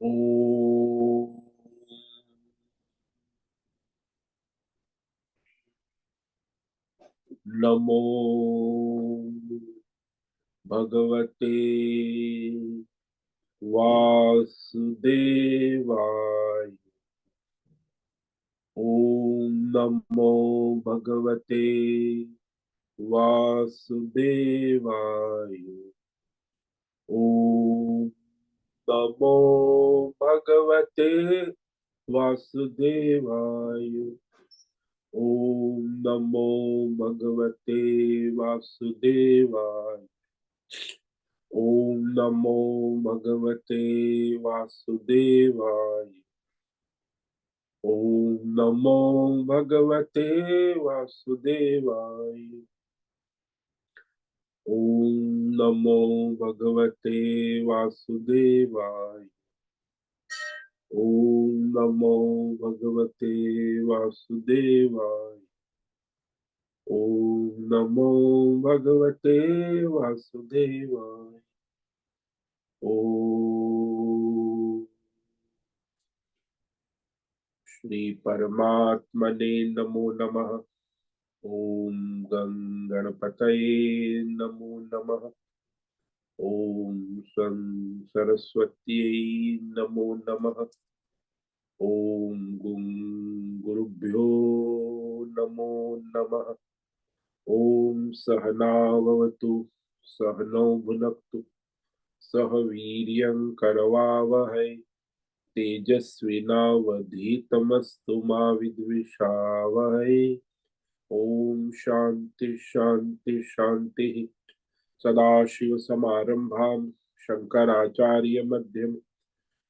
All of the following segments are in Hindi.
ओम नमो भगवते वासुदेवाय। ओम नमो भगवते वासुदेवाय। ओम नमो भगवते वासुदेवाय। ओम नमो भगवते वासुदेवाय। ओम नमो भगवते वासुदेवाय। ओम नमो भगवते वासुदेवाय। ओम नमो भगवते वासुदेवाय। ओम नमो भगवते वासुदेवाय। ओम नमो भगवते वासुदेवाय। ओम श्री परमात्मने नमो नमः। ओम गं गणपतये नमो नमः। ओम सं सरस्वत्यै नमो नमः। ओम गुं गुरुभ्यो नमो नमः। ओम सहनाववतु सहनौ भुनक्तु सह वीर्यं करवावहै तेजस्विनावधीतमस्तु मा विद्विषावहै। ओम शांति शांति शांति। सदाशिव समारंभां शंकराचार्य मध्यम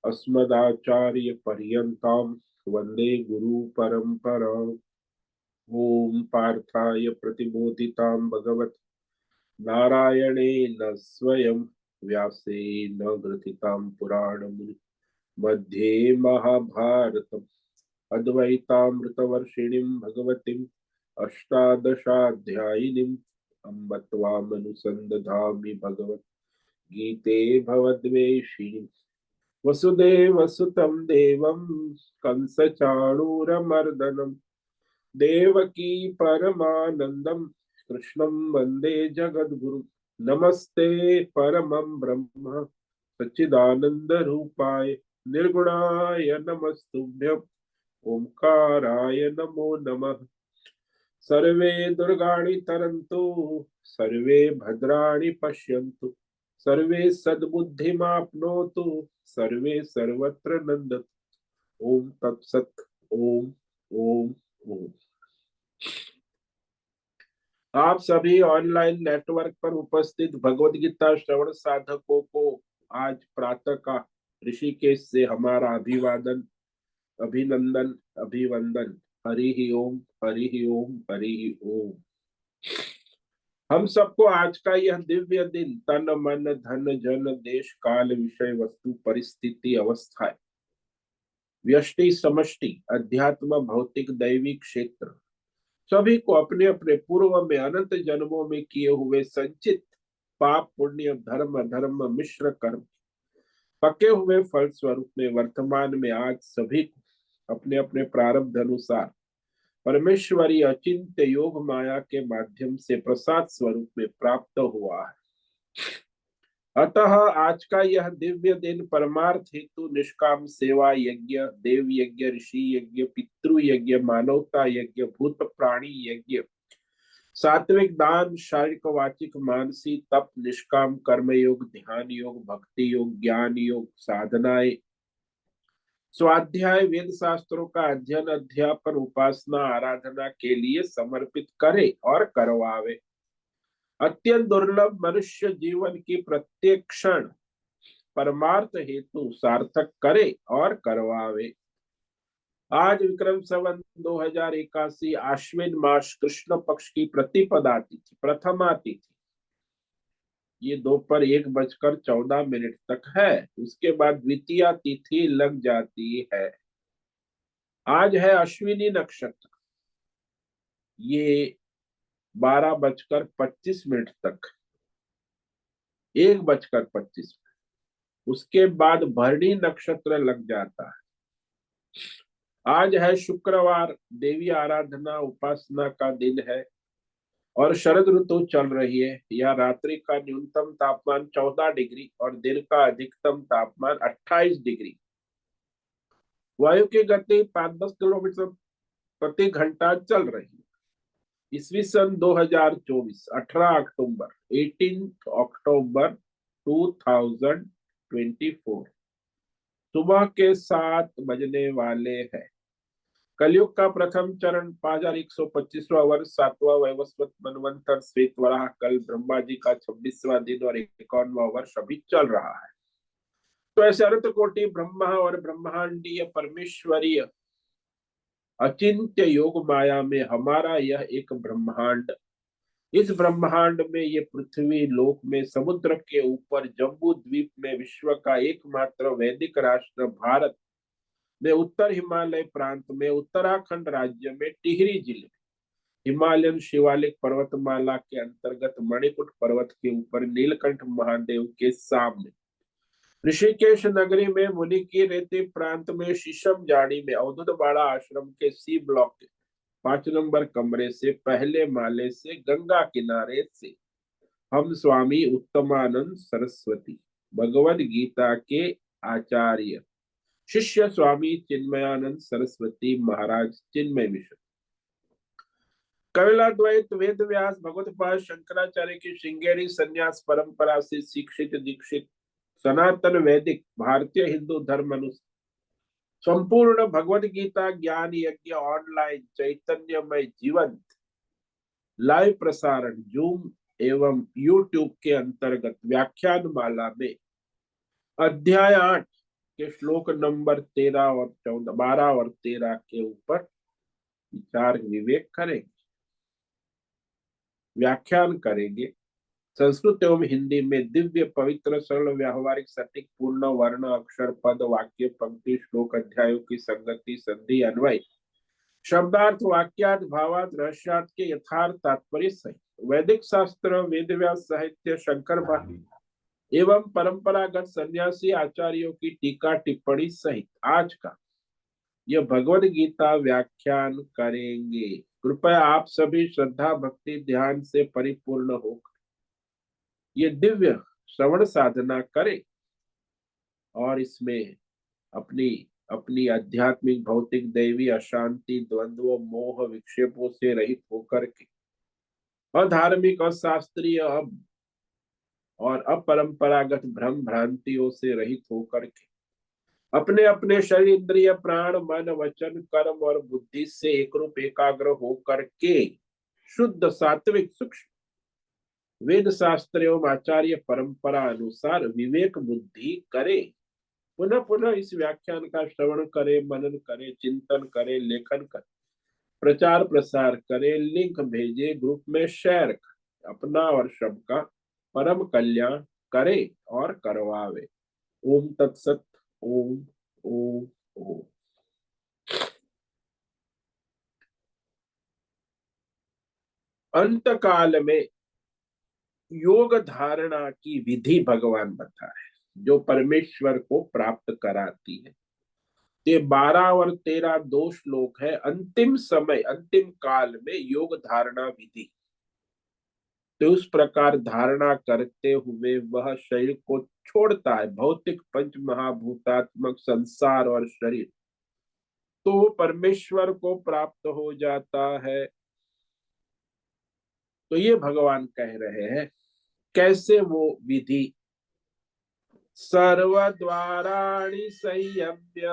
अस्मदाचार्य पर्यन्तां वंदे गुरु परंपराम्। ओम पार्थाय प्रतिबोधितां भगवत नारायणेन स्वयं व्यासेन ग्रथितां पुराणमुनि मध्ये महाभारतम् अद्वैतामृतवर्षिणीं भगवतीम् अष्टादशाध्यायिनीम् अम्ब त्वामनुसन्दधामि भगवत् गीते भवद्वेषिणीम्। वसुदेवसुतं देवं कंसचाणूरमर्दनम् देवकी परमानन्दं कृष्णं वन्दे जगद्गुरुं। नमस्ते परमं ब्रह्म सच्चिदानंद रूपाय निर्गुणाय नमस्तुभ्यं। ओंकाराय नमो नमः। सर्वे दुर्गाणि तरन्तु सर्वे भद्राणि पश्यन्तु सर्वे सद्बुद्धिमाप्नोतु सर्वे सर्वत्र नन्दतु। ओम तत्सत। ओम ओम ओम। आप सभी ऑनलाइन नेटवर्क पर उपस्थित भगवत गीता श्रवण साधकों को आज प्रातः का ऋषिकेश से हमारा अभिवादन अभिनंदन अभिवंदन। हरि ही ओम हरि ही ओम हरि ही ओम। हम सबको आज का यह दिव्य दिन तन मन धन जन देश काल विषय वस्तु परिस्थिति अवस्था व्यष्टि समष्टि अध्यात्म भौतिक दैविक क्षेत्र सभी को अपने अपने पूर्व में अनंत जन्मों में किए हुए संचित पाप पुण्य धर्म धर्म मिश्र कर्म पके हुए फल स्वरूप में वर्तमान में आज सभी को अपने अपने प्रारब्ध अनुसार परमेश्वरी अचिंत्य योग माया के माध्यम से प्रसाद स्वरूप में प्राप्त हुआ है। अतः आज का यह दिव्य दिन परमार्थ हेतु निष्काम सेवा यज्ञ देव यज्ञ ऋषि यज्ञ पितृ यज्ञ मानवता यज्ञ भूत प्राणी यज्ञ सात्विक दान शारीरिक वाचिक मानसी तप निष्काम कर्म योग ध्यान योग भक्ति योग ज्ञान योग साधनाएं स्वाध्याय वेद शास्त्रों का अध्ययन अध्यापन उपासना आराधना के लिए समर्पित करे और करवावे। अत्यंत दुर्लभ मनुष्य जीवन की प्रत्येक क्षण परमार्थ हेतु सार्थक करे और करवावे। आज विक्रम संवत 2081 आश्विन मास कृष्ण पक्ष की प्रतिपदा तिथि प्रथमा तिथि ये दोपहर 1:14 तक है। उसके बाद द्वितीया तिथि लग जाती है। आज है अश्विनी नक्षत्र। ये 12:25 तक 1:25 उसके बाद भरणी नक्षत्र लग जाता है। आज है शुक्रवार, देवी आराधना उपासना का दिन है और शरद ऋतु चल रही है। यह रात्रि का न्यूनतम तापमान 14 डिग्री और दिन का अधिकतम तापमान 28 डिग्री। वायु की गति 5-10 किलोमीटर प्रति घंटा चल रही है। ईस्वी सन 2024, 18 अक्टूबर, 18 अक्टूबर 2024, सुबह के 7 बजने वाले हैं। कलयुग का प्रथम चरण 5125वां वर्ष, 7वां वैवस्वत मनवंतर श्वेत वराह कल ब्रह्मा जी का 26वां दिन और 51वां वर्ष अभी चल रहा है। तो ऐसे अनंत कोटि ब्रह्मा और ब्रह्मांडीय परमेश्वरीय अचिंत्य योग माया में हमारा यह एक ब्रह्मांड, इस ब्रह्मांड में ये पृथ्वी लोक में समुद्र के ऊपर जम्बू द्वीप में विश्व का एकमात्र वैदिक राष्ट्र भारत में उत्तर हिमालय प्रांत में उत्तराखंड राज्य में टिहरी जिले हिमालयन शिवालिक पर्वतमाला के अंतर्गत मणिकुट पर्वत के ऊपर नीलकंठ महादेव के सामने ऋषिकेश नगरी में मुनि की रेती प्रांत में शीशम जाड़ी में अवधूत बाड़ा आश्रम के सी ब्लॉक के 5 नंबर कमरे से पहले माले से गंगा किनारे से हम स्वामी उत्तमानंद सरस्वती भगवद गीता के आचार्य शिष्य स्वामी चिन्मयानंद सरस्वती महाराज चिन्मय मिश्र कपिलाद्वैत वेद व्यास भगवत पाद शंकराचार्य की श्रृंगेरी संन्यास परंपरा से शिक्षित दीक्षित सनातन वैदिक भारतीय हिंदू धर्म अनुसार संपूर्ण भगवद गीता ज्ञान यज्ञ ऑनलाइन चैतन्यमय जीवंत लाइव प्रसारण जूम एवं यूट्यूब के अंतर्गत व्याख्यान माला में अध्याय 8 के श्लोक नंबर 13 और 14, 12 और 13 के ऊपर विचार विवेक करेंगे, व्याख्यान करेंगे। संस्कृत एवं हिंदी में दिव्य पवित्र सरल व्यावहारिक सटीक पूर्ण वर्ण अक्षर पद वाक्य पंक्ति श्लोक अध्यायों की संगति संधि अन्वय शब्दार्थ वाक्यार्थ भावार्थ रहस्यार्थ के यथार्थ तात्पर्य सहित वैदिक शास्त्र वेद व्यास साहित्य शंकर भाष्य एवं परंपरागत सन्यासी आचार्यों की टीका टिप्पणी सहित आज का यह भगवद गीता व्याख्यान करेंगे। कृपया आप सभी श्रद्धा भक्ति ध्यान से परिपूर्ण होकर ये दिव्य श्रवण साधना करें और इसमें अपनी अपनी आध्यात्मिक भौतिक दैवी अशांति द्वंद्व मोह विक्षेपों से रहित होकर के अधार्मिक अशास्त्रीय और अपरंपरागत भ्रम भ्रांतियों से रहित होकर के अपने अपने शरीर इंद्रिय प्राण मन वचन कर्म और बुद्धि से एकरूप एकाग्र होकर के शुद्ध सात्विक सूक्ष्म वेद शास्त्र एवं आचार्य परंपरा अनुसार विवेक बुद्धि करे। पुनः पुनः इस व्याख्यान का श्रवण करे, मनन करे, चिंतन करे, लेखन करे, प्रचार प्रसार करे, लिंक भेजे, ग्रुप में शेयर करे, अपना और सबका परम कल्याण करे और करवावे। ओम तत्सत। ओम ओम ओम। अंत काल में योग धारणा की विधि भगवान बताए जो परमेश्वर को प्राप्त कराती है। ये 12 और 13 दो श्लोक है अंतिम समय अंतिम काल में योग धारणा विधि। तो उस प्रकार धारणा करते हुए वह शरीर को छोड़ता है, भौतिक पंच महाभूतात्मक संसार और शरीर, तो परमेश्वर को प्राप्त हो जाता है। तो ये भगवान कह रहे हैं कैसे वो विधि। सर्वद्वाराणि संयम्य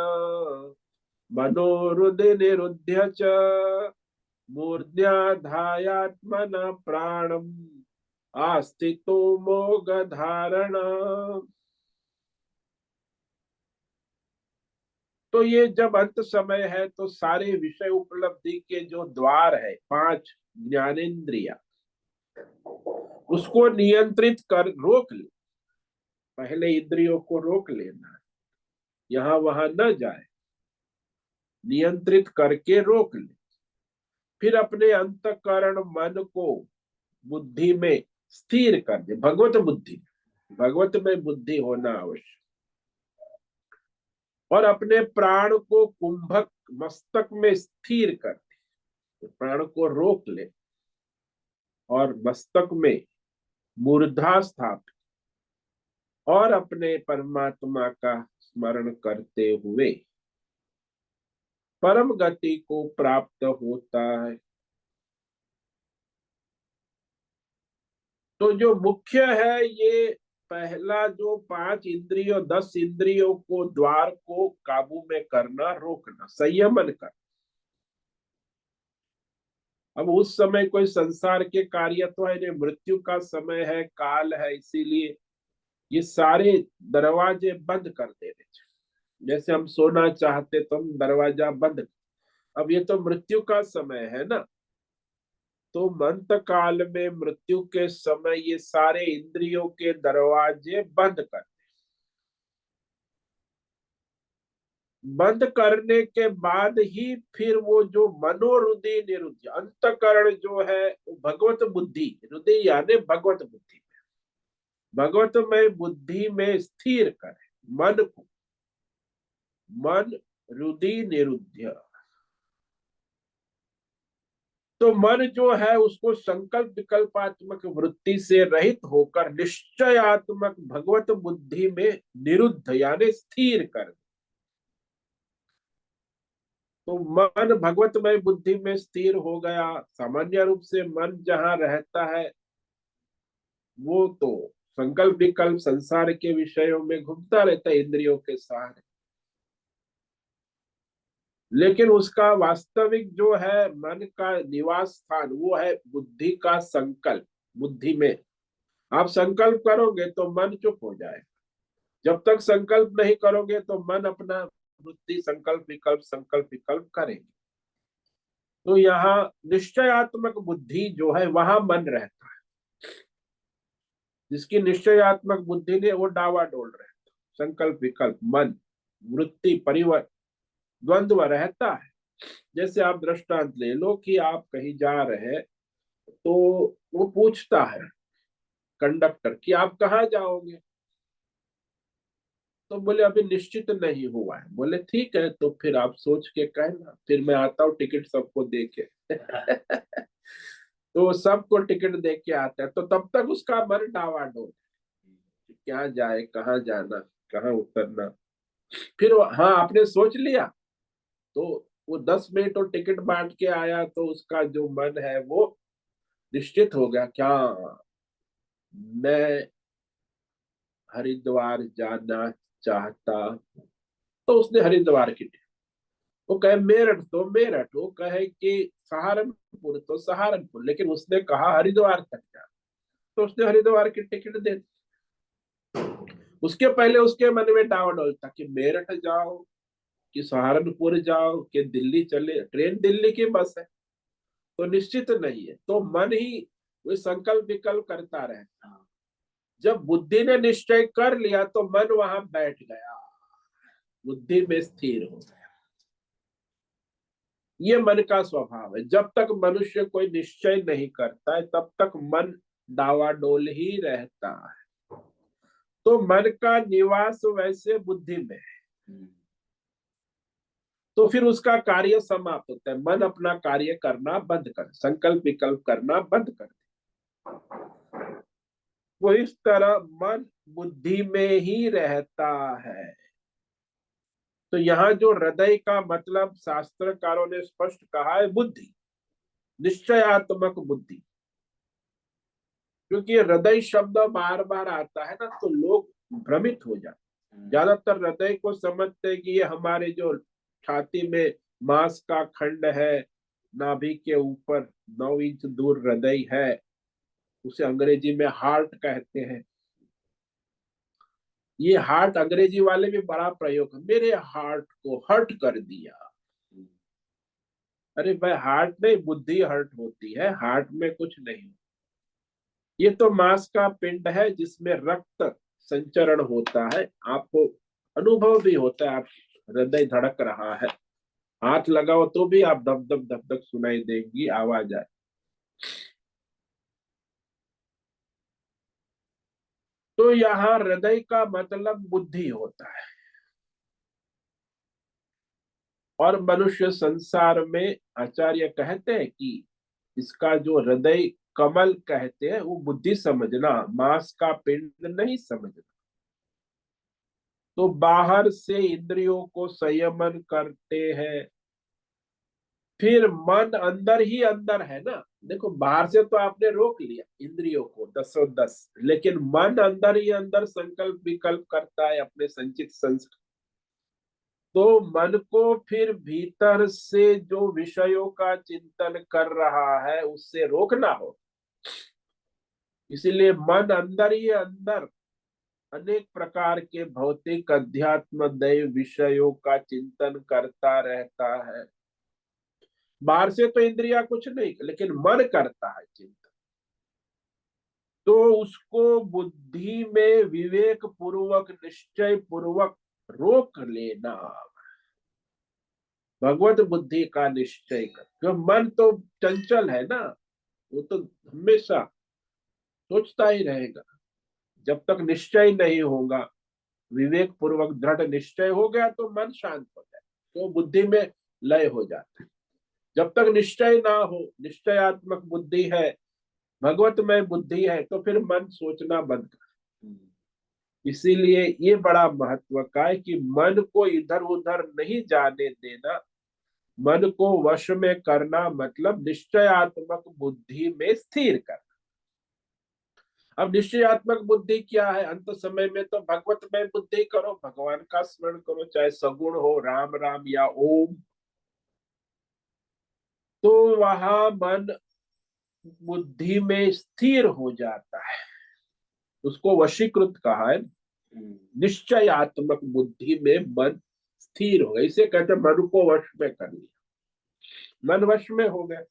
मनोहृदय निरुध्य च मूर्ध्याधायात्मना प्राणम आस्थितो मोग धारणा। तो ये जब अंत समय है तो सारे विषय उपलब्धि के जो द्वार है 5 ज्ञानेन्द्रिया उसको नियंत्रित कर रोक ले। पहले इंद्रियों को रोक लेना, यहां वहां न जाए, नियंत्रित करके रोक ले। फिर अपने अंतःकरण मन को बुद्धि में स्थिर कर दे। भगवत बुद्धि, भगवत में बुद्धि होना आवश्यक। और अपने प्राण को कुंभक मस्तक में स्थिर कर दे, तो प्राण को रोक ले और मस्तक में मूर्धा स्थापित और अपने परमात्मा का स्मरण करते हुए परम गति को प्राप्त होता है। तो जो मुख्य है ये पहला जो 5 इंद्रियों 10 इंद्रियों को द्वार को काबू में करना, रोकना, संयमन करना। अब उस समय कोई संसार के कार्य तो है नहीं, मृत्यु का समय है, काल है, इसीलिए ये सारे दरवाजे बंद कर देने चाहिए। जैसे हम सोना चाहते तो हम दरवाजा बंद, अब ये तो मृत्यु का समय है ना, तो मंत काल में मृत्यु के समय ये सारे इंद्रियों के दरवाजे बंद कर, बंद करने के बाद ही फिर वो जो मनोहृदय निरुद्ध अंतकरण जो है वो भगवत बुद्धि, हृदय यानी भगवत बुद्धि, भगवतमय बुद्धि में स्थिर करे मन को, मन हृदय निरुद्ध। तो मन जो है उसको संकल्प विकल्पात्मक वृत्ति से रहित होकर निश्चयात्मक भगवत बुद्धि में निरुद्ध यानी स्थिर कर। तो मन भगवतमय बुद्धि में स्थिर हो गया। सामान्य रूप से मन जहां रहता है वो तो संकल्प विकल्प संसार के विषयों में घूमता रहता है इंद्रियों के सहारे, लेकिन उसका वास्तविक जो है मन का निवास स्थान वो है बुद्धि का संकल्प। बुद्धि में आप संकल्प करोगे तो मन चुप हो जाएगा, जब तक संकल्प नहीं करोगे तो मन अपना बुद्धि संकल्प विकल्प करेगी। तो यहाँ निश्चयात्मक बुद्धि जो है वहां मन रहता है, जिसकी निश्चयात्मक बुद्धि ने वो डावाडोल रहता, संकल्प विकल्प मन वृत्ति परिवर्तन द्वंद्व रहता है। जैसे आप दृष्टांत ले लो कि आप कहीं जा रहे हैं तो वो पूछता है कंडक्टर कि आप कहाँ जाओगे, तो बोले अभी निश्चित नहीं हुआ है। बोले ठीक है, तो फिर आप सोच के कहना, फिर मैं आता हूँ टिकट सबको दे के तो सबको टिकट दे के आता है, तो तब तक उसका मन डावाडोल, क्या जाए, कहाँ जाना, कहाँ उतरना। फिर हाँ आपने सोच लिया, तो वो 10 मिनट और टिकट बांट के आया तो उसका जो मन है वो निश्चित हो गया, क्या मैं हरिद्वार जाना चाहता, तो उसने हरिद्वार की, वो कहे मेरठ तो मेरठ, वो कहे कि सहारनपुर तो सहारनपुर, लेकिन उसने कहा हरिद्वार तक जा, तो उसने हरिद्वार की टिकट दे दी। उसके पहले उसके मन में डावाडोल था कि मेरठ जाओ कि सहारनपुर जाओ कि दिल्ली चले, ट्रेन दिल्ली की बस है, तो निश्चित नहीं है। तो मन ही वो संकल्प विकल्प करता रहता, जब बुद्धि ने निश्चय कर लिया तो मन वहां बैठ गया, बुद्धि में स्थिर हो गया। ये मन का स्वभाव है, जब तक मनुष्य कोई निश्चय नहीं करता है तब तक मन डावाडोल ही रहता है। तो मन का निवास वैसे बुद्धि में है, तो फिर उसका कार्य समाप्त होता है, मन अपना कार्य करना बंद कर, संकल्प विकल्प करना बंद कर। वो इस तरह मन बुद्धि में ही रहता है। तो यहाँ जो हृदय का मतलब शास्त्रकारों ने स्पष्ट कहा है बुद्धि, निश्चयात्मक बुद्धि। क्योंकि हृदय शब्द बार बार आता है ना तो लोग भ्रमित हो जाते, ज्यादातर हृदय को समझते हैं कि ये हमारे जो छाती में मांस का खंड है, नाभि के ऊपर 9 इंच दूर हृदय है, उसे अंग्रेजी में हार्ट कहते हैं। ये हार्ट अंग्रेजी वाले भी बड़ा प्रयोग, मेरे हार्ट को हर्ट कर दिया। अरे भाई हार्ट नहीं, बुद्धि हर्ट होती है, हार्ट में कुछ नहीं। ये तो मांस का पिंड है जिसमें रक्त संचरण होता है, आपको अनुभव भी होता है, आप हृदय धड़क रहा है, हाथ लगाओ तो भी आप धक धक धक धक सुनाई देगी आवाज आए। तो यहाँ हृदय का मतलब बुद्धि होता है। और मनुष्य संसार में आचार्य कहते हैं कि इसका जो हृदय कमल कहते हैं वो बुद्धि समझना, मांस का पिंड नहीं समझना। तो बाहर से इंद्रियों को संयमन करते हैं, फिर मन अंदर ही अंदर है ना। देखो बाहर से तो आपने रोक लिया इंद्रियों को 10 लेकिन मन अंदर ही अंदर संकल्प विकल्प करता है अपने संचित संस्कार। तो मन को फिर भीतर से जो विषयों का चिंतन कर रहा है उससे रोकना हो। इसीलिए मन अंदर ही अंदर अनेक प्रकार के भौतिक अध्यात्म दैव विषयों का चिंतन करता रहता है। बाहर से तो इंद्रिया कुछ नहीं लेकिन मन करता है चिंतन। तो उसको बुद्धि में विवेक पूर्वक निश्चय पूर्वक रोक लेना, भगवत बुद्धि का निश्चय कर। क्यों, मन तो चंचल है ना, वो तो हमेशा सोचता ही रहेगा। जब तक निश्चय नहीं होगा, विवेक पूर्वक दृढ़ निश्चय हो गया तो मन शांत हो जाए, तो बुद्धि में लय हो जाता है। जब तक निश्चय ना हो, निश्चयात्मक बुद्धि है, भगवतमय बुद्धि है, तो फिर मन सोचना बंद कर। इसीलिए ये बड़ा महत्व का है कि मन को इधर उधर नहीं जाने देना। मन को वश में करना मतलब निश्चयात्मक बुद्धि में स्थिर करना। अब निश्चयात्मक बुद्धि क्या है? अंत समय में तो भगवत में बुद्धि करो, भगवान का स्मरण करो, चाहे सगुण हो, राम राम या ओम। तो वहां मन बुद्धि में स्थिर हो जाता है, उसको वशीकृत कहा है। निश्चयात्मक बुद्धि में मन स्थिर हो गया, इसे कहते हैं मन को वश में कर लिया, मन वश में हो गया।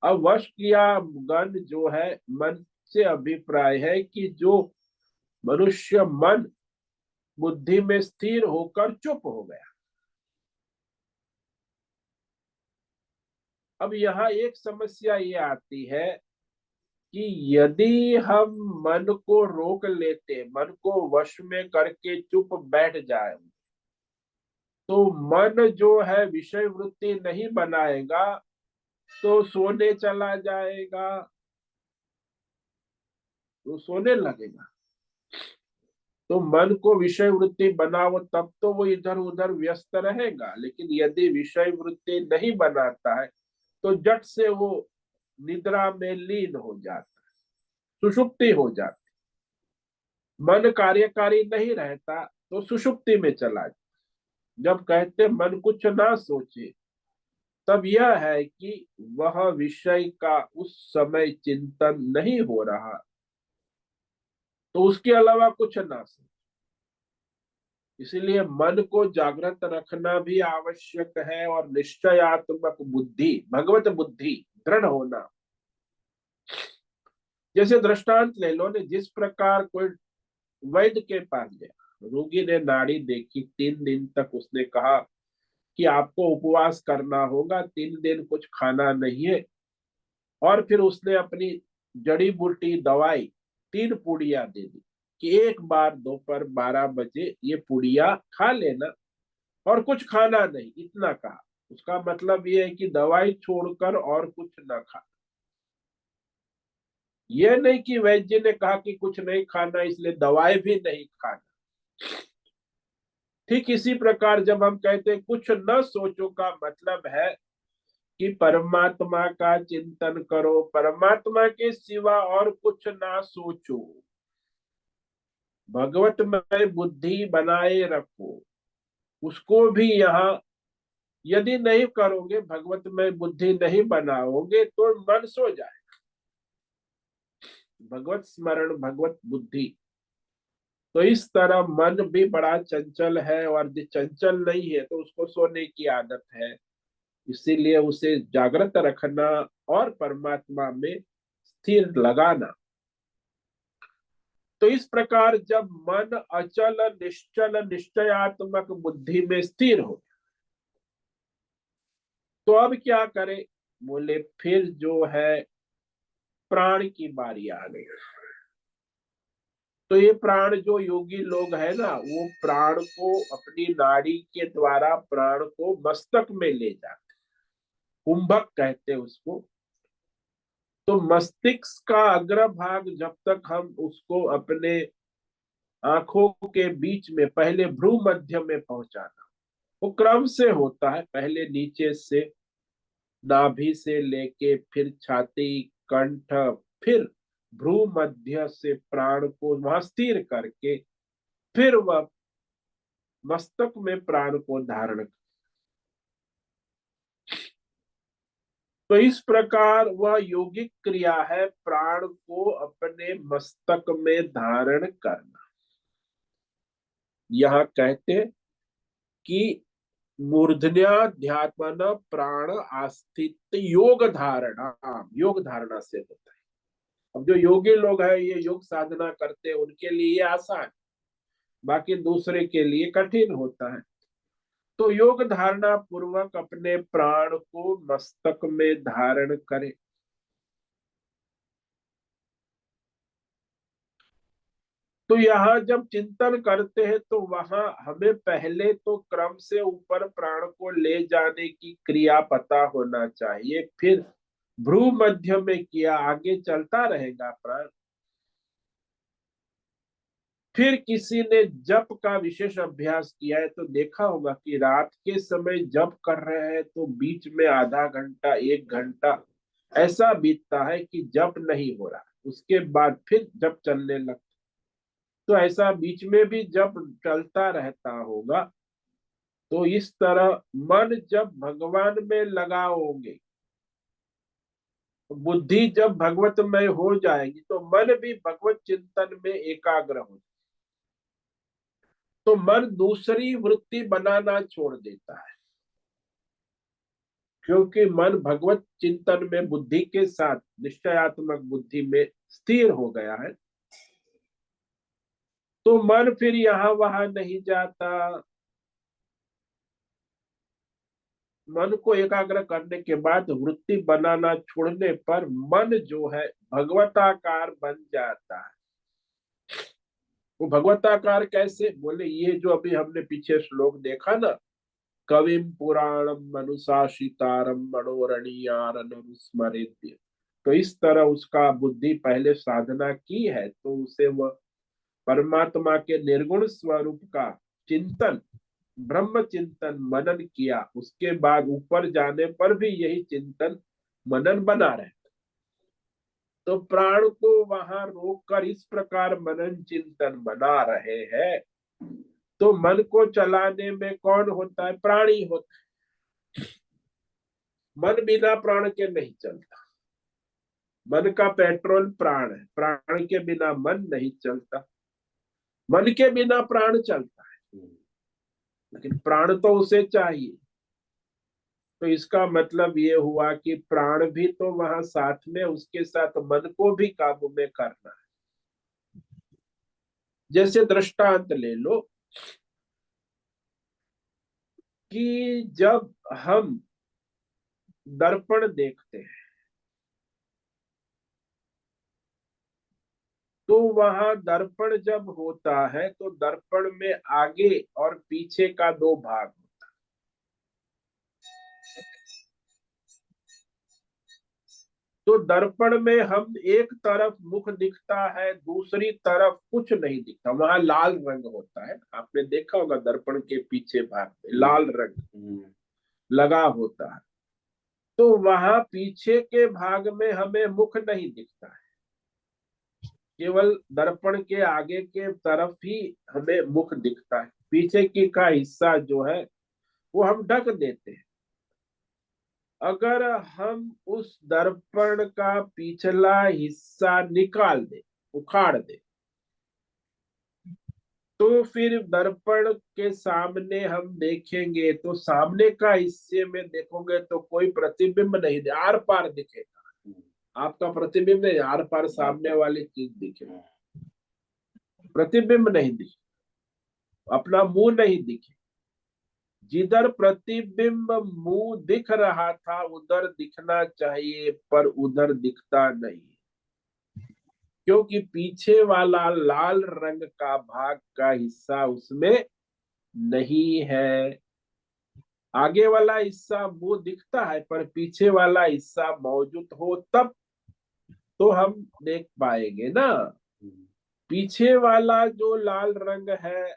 अब वश किया गण जो है मन से अभिप्राय है कि जो मनुष्य मन बुद्धि में स्थिर होकर चुप हो गया। अब यहाँ एक समस्या ये आती है कि यदि हम मन को रोक लेते, मन को वश में करके चुप बैठ जाए, तो मन जो है विषय वृत्ति नहीं बनाएगा, तो सोने चला जाएगा, तो सोने लगेगा। तो मन को विषय वृत्ति बनाओ तब तो वो इधर उधर व्यस्त रहेगा, लेकिन यदि विषय वृत्ति नहीं बनाता है तो जट से वो निद्रा में लीन हो जाता है, सुषुप्ति हो जाती। मन कार्यकारी नहीं रहता तो सुषुप्ति में चला जाता। जब कहते मन कुछ ना सोचे, तब यह है कि वह विषय का उस समय चिंतन नहीं हो रहा, तो उसके अलावा कुछ ना सोचे। इसीलिए मन को जागृत रखना भी आवश्यक है, और निश्चयात्मक बुद्धि, भगवत बुद्धि दृढ़ होना। जैसे दृष्टांत ले लो ने, जिस प्रकार कोई वैद्य के पास गया, रोगी ने नाड़ी देखी, 3 दिन तक उसने कहा कि आपको उपवास करना होगा, 3 दिन कुछ खाना नहीं है। और फिर उसने अपनी जड़ी बूटी दवाई 3 पुड़िया दे दी कि एक बार दोपहर 12 बजे ये पुड़िया खा लेना, और कुछ खाना नहीं, इतना कहा। उसका मतलब ये है कि दवाई छोड़कर और कुछ ना खा। ये नहीं कि वैद्य ने कहा कि कुछ नहीं खाना इसलिए दवाई भी नहीं खाना। ठीक इसी प्रकार जब हम कहते हैं कुछ न सोचो, का मतलब है कि परमात्मा का चिंतन करो, परमात्मा के सिवा और कुछ ना सोचो, भगवतमय बुद्धि बनाए रखो। उसको भी यहाँ यदि नहीं करोगे, भगवतमय बुद्धि नहीं बनाओगे, तो मन सो जाए। भगवत स्मरण, भगवत बुद्धि। तो इस तरह मन भी बड़ा चंचल है, और जो चंचल नहीं है तो उसको सोने की आदत है। इसीलिए उसे जागृत रखना और परमात्मा में स्थिर लगाना। तो इस प्रकार जब मन अचल निश्चल निश्चयात्मक बुद्धि में स्थिर हो, तो अब क्या करे? बोले फिर, जो है प्राण की बारी आ गई। तो ये प्राण जो योगी लोग है ना, वो प्राण को अपनी नाड़ी के द्वारा प्राण को मस्तक में ले जाते, कुंभक कहते हैं उसको। तो मस्तिष्क का अग्रभाग जब तक हम उसको अपने आंखों के बीच में पहले भ्रू मध्य में पहुंचाना, वो क्रम से होता है, पहले नीचे से नाभि से लेके फिर छाती, कंठ, फिर भ्रू मध्य से प्राण को वहां स्थिर करके फिर वह मस्तक में प्राण को धारण। तो इस प्रकार वह योगिक क्रिया है, प्राण को अपने मस्तक में धारण करना। यह कहते कि मूर्धन्याध्यात्मन प्राण आस्थित योग धारणा, योग धारणा से होता है। अब जो योगी लोग हैं, ये योग साधना करते हैं, उनके लिए ये आसान, बाकी दूसरे के लिए कठिन होता है। तो योग धारणा पूर्वक अपने प्राण को मस्तक में धारण करें। तो यहाँ जब चिंतन करते हैं तो वहां हमें पहले तो क्रम से ऊपर प्राण को ले जाने की क्रिया पता होना चाहिए, फिर भ्रू मध्य में किया, आगे चलता रहेगा प्राण। फिर किसी ने जप का विशेष अभ्यास किया है तो देखा होगा कि रात के समय जप कर रहे हैं तो बीच में आधा घंटा 1 घंटा ऐसा बीतता है कि जप नहीं हो रहा, उसके बाद फिर जप चलने लगता। तो ऐसा बीच में भी जब चलता रहता होगा, तो इस तरह मन जब भगवान में लगाओगे, बुद्धि जब भगवतमय हो जाएगी, तो मन भी भगवत चिंतन में एकाग्र हो, तो मन दूसरी वृत्ति बनाना छोड़ देता है, क्योंकि मन भगवत चिंतन में बुद्धि के साथ निश्चयात्मक बुद्धि में स्थिर हो गया है। तो मन फिर यहाँ वहां नहीं जाता। मन को एकाग्र करने के बाद वृत्ति बनाना छोड़ने पर मन जो है भगवताकार बन जाता है। वो भगवताकार कैसे बोले, ये जो अभी हमने पीछे श्लोक देखा ना, कविम पुराणम मनुशासितारम मनोरणीयारनुस्मरेत्य। तो इस तरह उसका बुद्धि पहले साधना की है, तो उसे वह परमात्मा के निर्गुण स्वरूप का चिंतन, ब्रह्म चिंतन मनन किया, उसके बाद ऊपर जाने पर भी यही चिंतन मनन बना रहे। तो प्राण को वहां रोककर इस प्रकार मनन चिंतन बना रहे हैं। तो मन को चलाने में कौन होता है? प्राणी होता है। मन बिना प्राण के नहीं चलता। मन का पेट्रोल प्राण है, प्राण के बिना मन नहीं चलता। मन के बिना प्राण चलता है, लेकिन प्राण तो उसे चाहिए। तो इसका मतलब ये हुआ कि प्राण भी तो वहां साथ में, उसके साथ मन को भी काबू में करना है। जैसे दृष्टांत ले लो कि जब हम दर्पण देखते हैं, तो वहां दर्पण जब होता है तो दर्पण में आगे और पीछे का दो भाग होता है। तो दर्पण में हम एक तरफ मुख दिखता है, दूसरी तरफ कुछ नहीं दिखता, वहां लाल रंग होता है। आपने देखा होगा दर्पण के पीछे भाग में लाल रंग लगा होता है। तो वहां पीछे के भाग में हमें मुख नहीं दिखता है, केवल दर्पण के आगे के तरफ ही हमें मुख दिखता है। पीछे की का हिस्सा जो है वो हम ढक देते हैं। अगर हम उस दर्पण का पिछला हिस्सा निकाल दे, उखाड़ दे, तो फिर दर्पण के सामने हम देखेंगे तो सामने का हिस्से में देखोगे तो कोई प्रतिबिंब नहीं दे, आर पार दिखेगा। आपका प्रतिबिंब नहीं, आर पार सामने वाली चीज दिखे, प्रतिबिंब नहीं दिखे, अपना मुंह नहीं दिखे। जिधर प्रतिबिंब मुंह दिख रहा था उधर दिखना चाहिए, पर उधर दिखता नहीं। क्योंकि पीछे वाला लाल रंग का भाग का हिस्सा उसमें नहीं है। आगे वाला हिस्सा वो दिखता है, पर पीछे वाला हिस्सा मौजूद हो तब तो हम देख पाएंगे ना। पीछे वाला जो लाल रंग है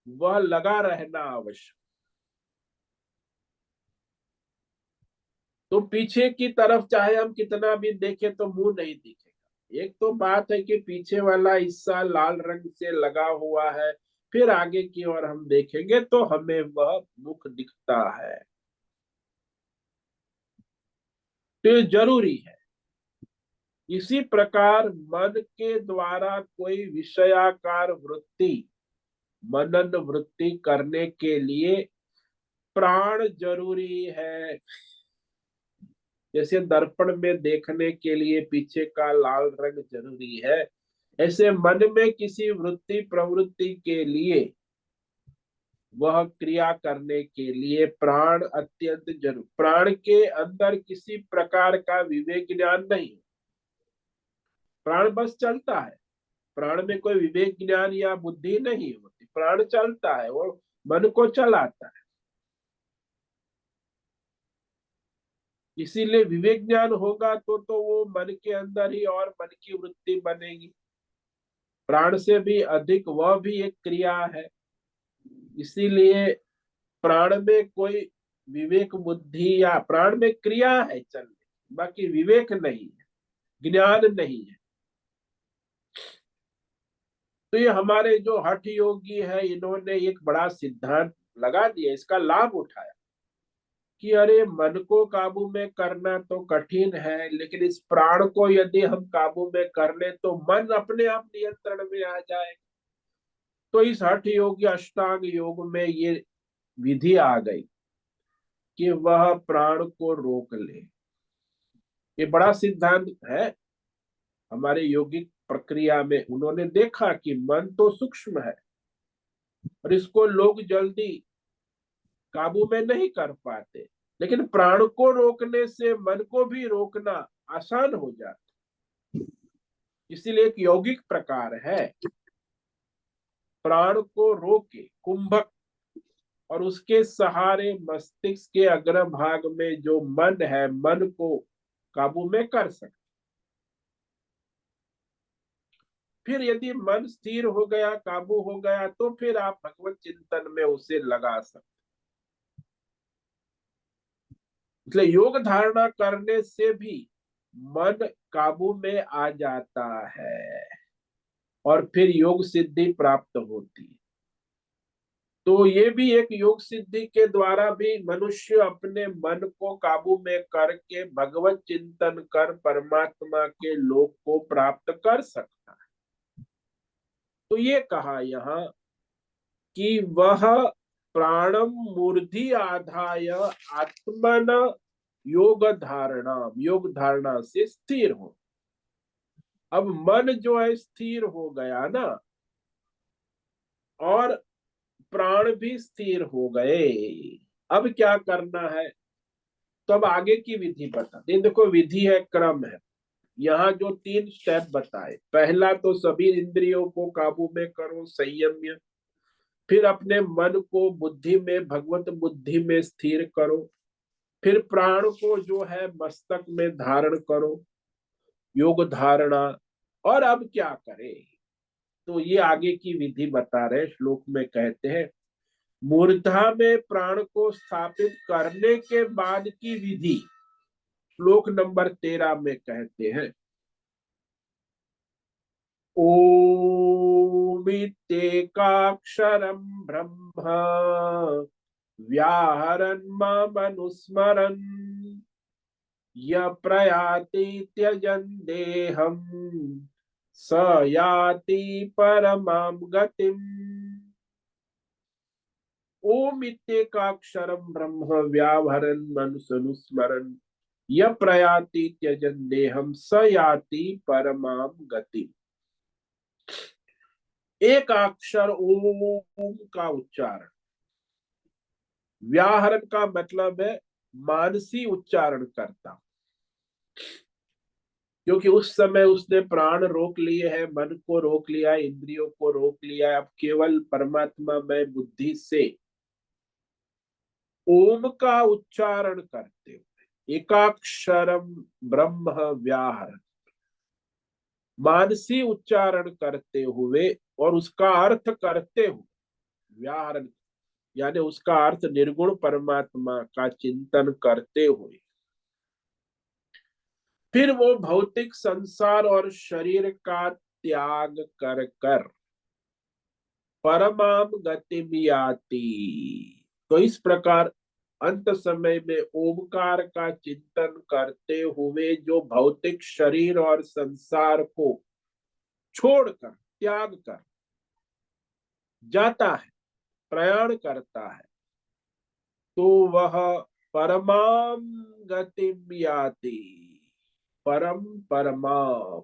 वह लगा रहना आवश्यक। तो पीछे की तरफ चाहे हम कितना भी देखें तो मुंह नहीं दिखेगा। एक तो बात है कि पीछे वाला हिस्सा लाल रंग से लगा हुआ है, फिर आगे की ओर हम देखेंगे तो हमें वह मुख दिखता है। तो ये जरूरी है। इसी प्रकार मन के द्वारा कोई विषयाकार वृत्ति, मनन वृत्ति करने के लिए प्राण जरूरी है। जैसे दर्पण में देखने के लिए पीछे का लाल रंग जरूरी है, ऐसे मन में किसी वृत्ति प्रवृत्ति के लिए, वह क्रिया करने के लिए प्राण अत्यंत जरूर। प्राण के अंदर किसी प्रकार का विवेक ज्ञान नहीं, प्राण बस चलता है। प्राण में कोई विवेक ज्ञान या बुद्धि नहीं होती, प्राण चलता है, वो मन को चलाता है। इसीलिए विवेक ज्ञान होगा तो वो मन के अंदर ही और मन की वृत्ति बनेगी। प्राण से भी अधिक वह भी एक क्रिया है। इसीलिए प्राण में कोई विवेक बुद्धि, या प्राण में क्रिया है चलने, बाकी विवेक नहीं है, ज्ञान नहीं है। तो ये हमारे जो हठ योगी है, इन्होंने एक बड़ा सिद्धांत लगा दिया, इसका लाभ उठाया कि अरे मन को काबू में करना तो कठिन है, लेकिन इस प्राण को यदि हम काबू में कर ले तो मन अपने आप नियंत्रण में आ जाए। तो इस हठ योगी अष्टांग योग में ये विधि आ गई कि वह प्राण को रोक ले। ये बड़ा सिद्धांत है हमारे योगिक प्रक्रिया में। उन्होंने देखा कि मन तो सूक्ष्म है और इसको लोग जल्दी काबू में नहीं कर पाते, लेकिन प्राण को रोकने से मन को भी रोकना आसान हो जाता। इसीलिए एक यौगिक प्रकार है, प्राण को रोके कुंभक, और उसके सहारे मस्तिष्क के अग्र भाग में जो मन है, मन को काबू में कर सकते। फिर यदि मन स्थिर हो गया, काबू हो गया, तो फिर आप भगवत चिंतन में उसे लगा सकते। इसलिए योग धारणा करने से भी मन काबू में आ जाता है और फिर योग सिद्धि प्राप्त होती है। तो ये भी एक योग सिद्धि के द्वारा भी मनुष्य अपने मन को काबू में करके भगवत चिंतन कर परमात्मा के लोक को प्राप्त कर सकता है। तो ये कहा यहाँ कि वह प्राणम मूर्धि आधाय आत्मन योग धारणा से स्थिर हो। अब मन जो है स्थिर हो गया ना, और प्राण भी स्थिर हो गए। अब क्या करना है? तो अब आगे की विधि बता दे। देखो विधि है, क्रम है। यहाँ जो 3 स्टेप बताए, पहला तो सभी इंद्रियों को काबू में करो, संयम्य। फिर अपने मन को बुद्धि में, भगवत बुद्धि में स्थिर करो। फिर प्राण को जो है मस्तक में धारण करो, योग धारणा। और अब क्या करें? तो ये आगे की विधि बता रहे, श्लोक में कहते हैं मूर्धा में प्राण को स्थापित करने के बाद की विधि। श्लोक नंबर 13 में कहते हैं ओमित्येकाक्षरं ब्रह्म व्याहरन् मामनुस्मरन् य प्रयाति त्यजन् देहम् स याति परमां गतिम्। ओम इत्येकाक्षरं ब्रह्म व्याहरन् मनसनुस्मरन् य प्रयाति त्यजन् देहम् स याति परमां गतिम्। एक अक्षर ओम का उच्चारण, व्याहरण का मतलब है मानसी उच्चारण करता। क्योंकि उस समय उसने प्राण रोक लिए हैं, मन को रोक लिया है, इंद्रियों को रोक लिया है। अब केवल परमात्मा में बुद्धि से ओम का उच्चारण करते हुए, एकाक्षरम ब्रह्म व्याहर, मानसी उच्चारण करते हुए और उसका अर्थ करते हुए, व्याहरण यानी उसका अर्थ निर्गुण परमात्मा का चिंतन करते हुए, फिर वो भौतिक संसार और शरीर का त्याग कर कर परमाम गतिमियाति। तो इस प्रकार अंत समय में ओमकार का चिंतन करते हुए जो भौतिक शरीर और संसार को छोड़कर, त्याग कर जाता है, प्रयाण करता है, तो वह परमाम गतिम याति, परम परमाम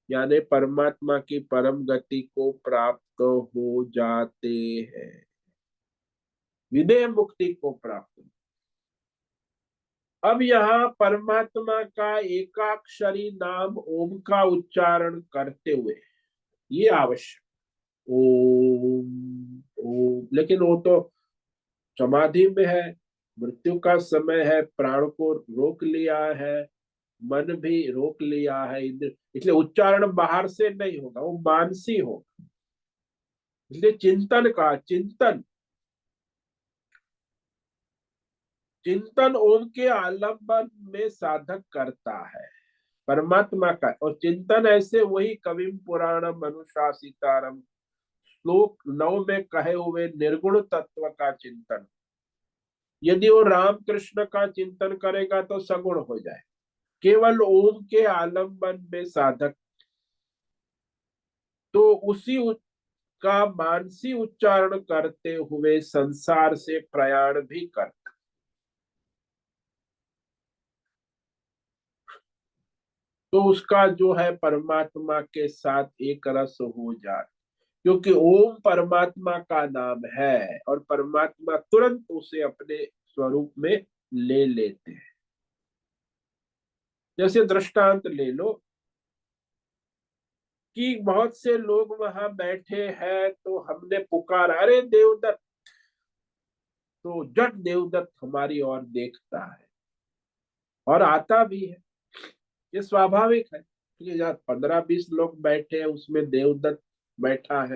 यानी परमात्मा की परम गति को प्राप्त हो जाते हैं, विदेह मुक्ति को प्राप्त। अब यहाँ परमात्मा का एकाक्षरी नाम ओम का उच्चारण करते हुए ये आवश्यक, ओम ओम, लेकिन वो तो समाधि में है, मृत्यु का समय है, प्राण को रोक लिया है, मन भी रोक लिया है, इसलिए उच्चारण बाहर से नहीं होगा, वो मानसी होगा। इसलिए चिंतन का चिंतन, चिंतन ओम के आलंबन में साधक करता है परमात्मा का। और चिंतन ऐसे वही कविम पुराणम अनुशासितारम श्लोक 9 में कहे हुए निर्गुण तत्व का चिंतन। यदि वो राम कृष्ण का चिंतन करेगा तो सगुण हो जाए, केवल ओम के आलंबन में साधक तो उसी का मानसी उच्चारण करते हुए संसार से प्रयाण भी करता, तो उसका जो है परमात्मा के साथ एक रस हो जाए। क्योंकि ओम परमात्मा का नाम है और परमात्मा तुरंत उसे अपने स्वरूप में ले लेते हैं। जैसे दृष्टांत ले लो कि बहुत से लोग वहां बैठे हैं, तो हमने पुकारा अरे देवदत्त, तो जट देवदत्त हमारी ओर देखता है और आता भी है। ये स्वाभाविक है, क्योंकि जहाँ 15-20 लोग बैठे हैं उसमें देवदत्त बैठा है,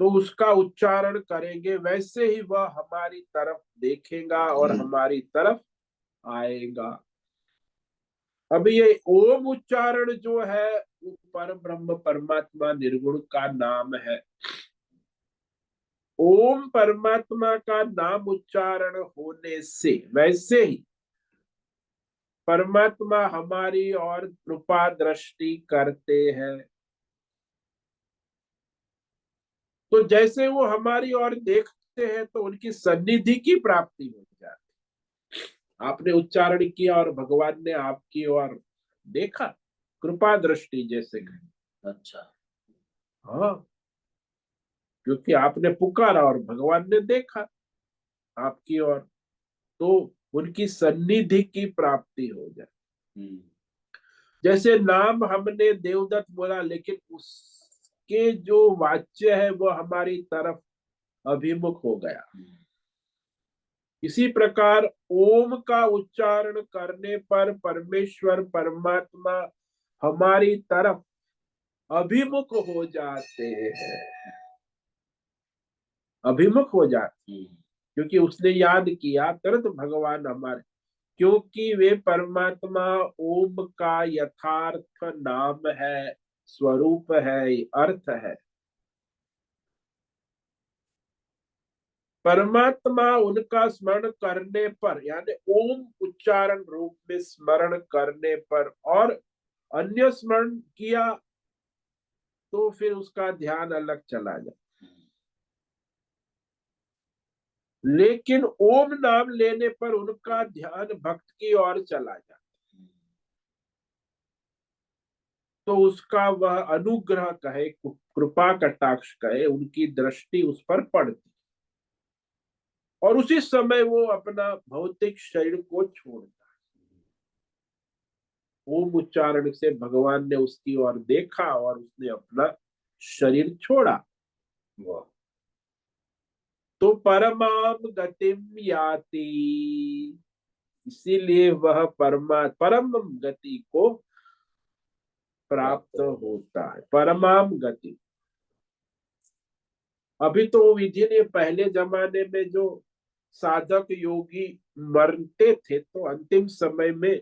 तो उसका उच्चारण करेंगे, वैसे ही वह हमारी तरफ देखेगा और हमारी तरफ आएगा। अब ये ओम उच्चारण जो है वो पर ब्रह्म परमात्मा निर्गुण का नाम है। ओम परमात्मा का नाम उच्चारण होने से वैसे ही परमात्मा हमारी और कृपा दृष्टि करते हैं। तो जैसे वो हमारी ओर देखते हैं तो उनकी सन्निधि की प्राप्ति हो जाती। आपने उच्चारण किया और भगवान ने आपकी ओर देखा, कृपा दृष्टि जैसे कहें। अच्छा। हाँ, क्योंकि आपने पुकारा और भगवान ने देखा आपकी ओर, तो उनकी सन्निधि की प्राप्ति हो जाए। जैसे नाम हमने देवदत्त बोला, लेकिन उसके जो वाच्य है वो हमारी तरफ अभिमुख हो गया। इसी प्रकार ओम का उच्चारण करने पर परमेश्वर परमात्मा हमारी तरफ अभिमुख हो जाते हैं, अभिमुख हो जाते, क्योंकि उसने याद किया तुरंत भगवान हमारे, क्योंकि वे परमात्मा ओम का यथार्थ नाम है, स्वरूप है, अर्थ है। परमात्मा उनका स्मरण करने पर यानी ओम उच्चारण रूप में स्मरण करने पर और अन्य स्मरण किया तो फिर उसका ध्यान अलग चला जाए। लेकिन ओम नाम लेने पर उनका ध्यान भक्त की ओर चला जाए, तो उसका वह अनुग्रह कहे, कृपा कटाक्ष कहे, उनकी दृष्टि उस पर पड़ती और उसी समय वो अपना भौतिक शरीर को छोड़ता। ओम उच्चारण से भगवान ने उसकी ओर देखा और उसने अपना शरीर छोड़ा। तो परमाम गतिम याति, इसीलिए वह परम गति को प्राप्त होता है। परमाम गति। अभी तो विधि ने पहले जमाने में जो साधक योगी मरते थे, तो अंतिम समय में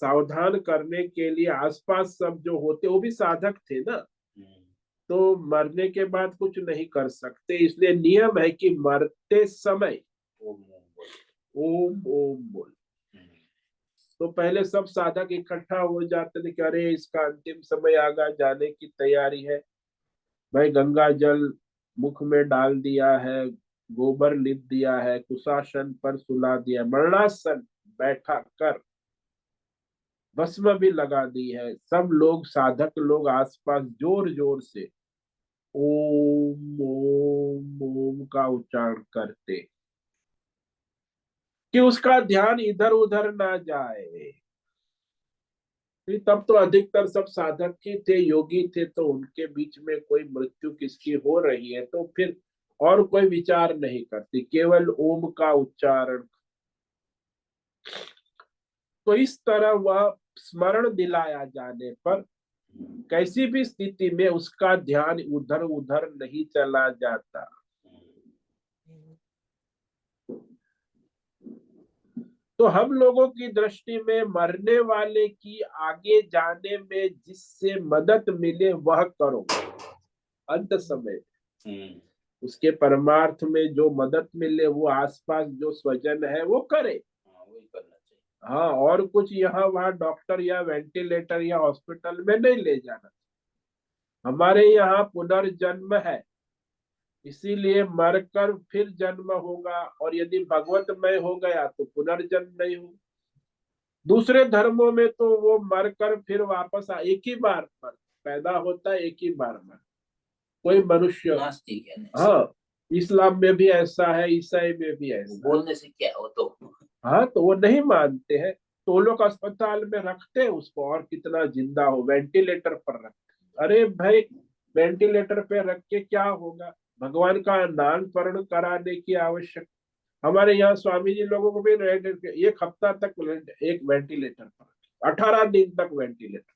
सावधान करने के लिए आसपास सब जो होते वो भी साधक थे ना, तो मरने के बाद कुछ नहीं कर सकते, इसलिए नियम है कि मरते समय ओम ओम बोल। तो पहले सब साधक इकट्ठा हो जाते थे कि अरे इसका अंतिम समय आ गया, जाने की तैयारी है, भाई गंगा जल मुख में डाल दिया है, गोबर लिप दिया है, कुशासन पर सुला दिया, मरणासन बैठा कर भस्म भी लगा दी है। सब लोग साधक लोग आसपास जोर जोर से ओम ओम ओम का उच्चारण करते कि उसका ध्यान इधर उधर ना जाए। तब तो अधिकतर सब साधक ही थे, योगी थे, तो उनके बीच में कोई मृत्यु किसकी हो रही है तो फिर और कोई विचार नहीं करती, केवल ओम का उच्चारण। तो इस तरह वह स्मरण दिलाया जाने पर कैसी भी स्थिति में उसका ध्यान उधर उधर नहीं चला जाता। तो हम लोगों की दृष्टि में मरने वाले की आगे जाने में जिससे मदद मिले वह करो। अंत समय उसके परमार्थ में जो मदद मिले वो आसपास जो स्वजन है वो करे। हाँ, और कुछ यहाँ वहाँ डॉक्टर या वेंटिलेटर या हॉस्पिटल में नहीं ले जाना। हमारे यहाँ पुनर्जन्म है, इसीलिए मरकर फिर जन्म होगा, और यदि भगवतमय हो गया तो पुनर्जन्म नहीं हो। दूसरे धर्मों में तो वो मरकर फिर वापस एक ही बार मर पैदा होता है, एक ही बार मर कोई मनुष्य। हाँ, इस्लाम में भी ऐसा है, ईसाई में भी ऐसा। बोलने से क्या हो तो हाँ, तो वो नहीं मानते हैं, तो लोग अस्पताल में रखते हैं उसको, और कितना जिंदा हो, वेंटिलेटर पर रखते। अरे भाई, वेंटिलेटर पे रख के क्या होगा, भगवान का नाम स्मरण कराने की आवश्यकता। हमारे यहाँ स्वामी जी लोगों को भी 1 हफ्ता तक एक वेंटिलेटर पर, 18 दिन तक वेंटिलेटर,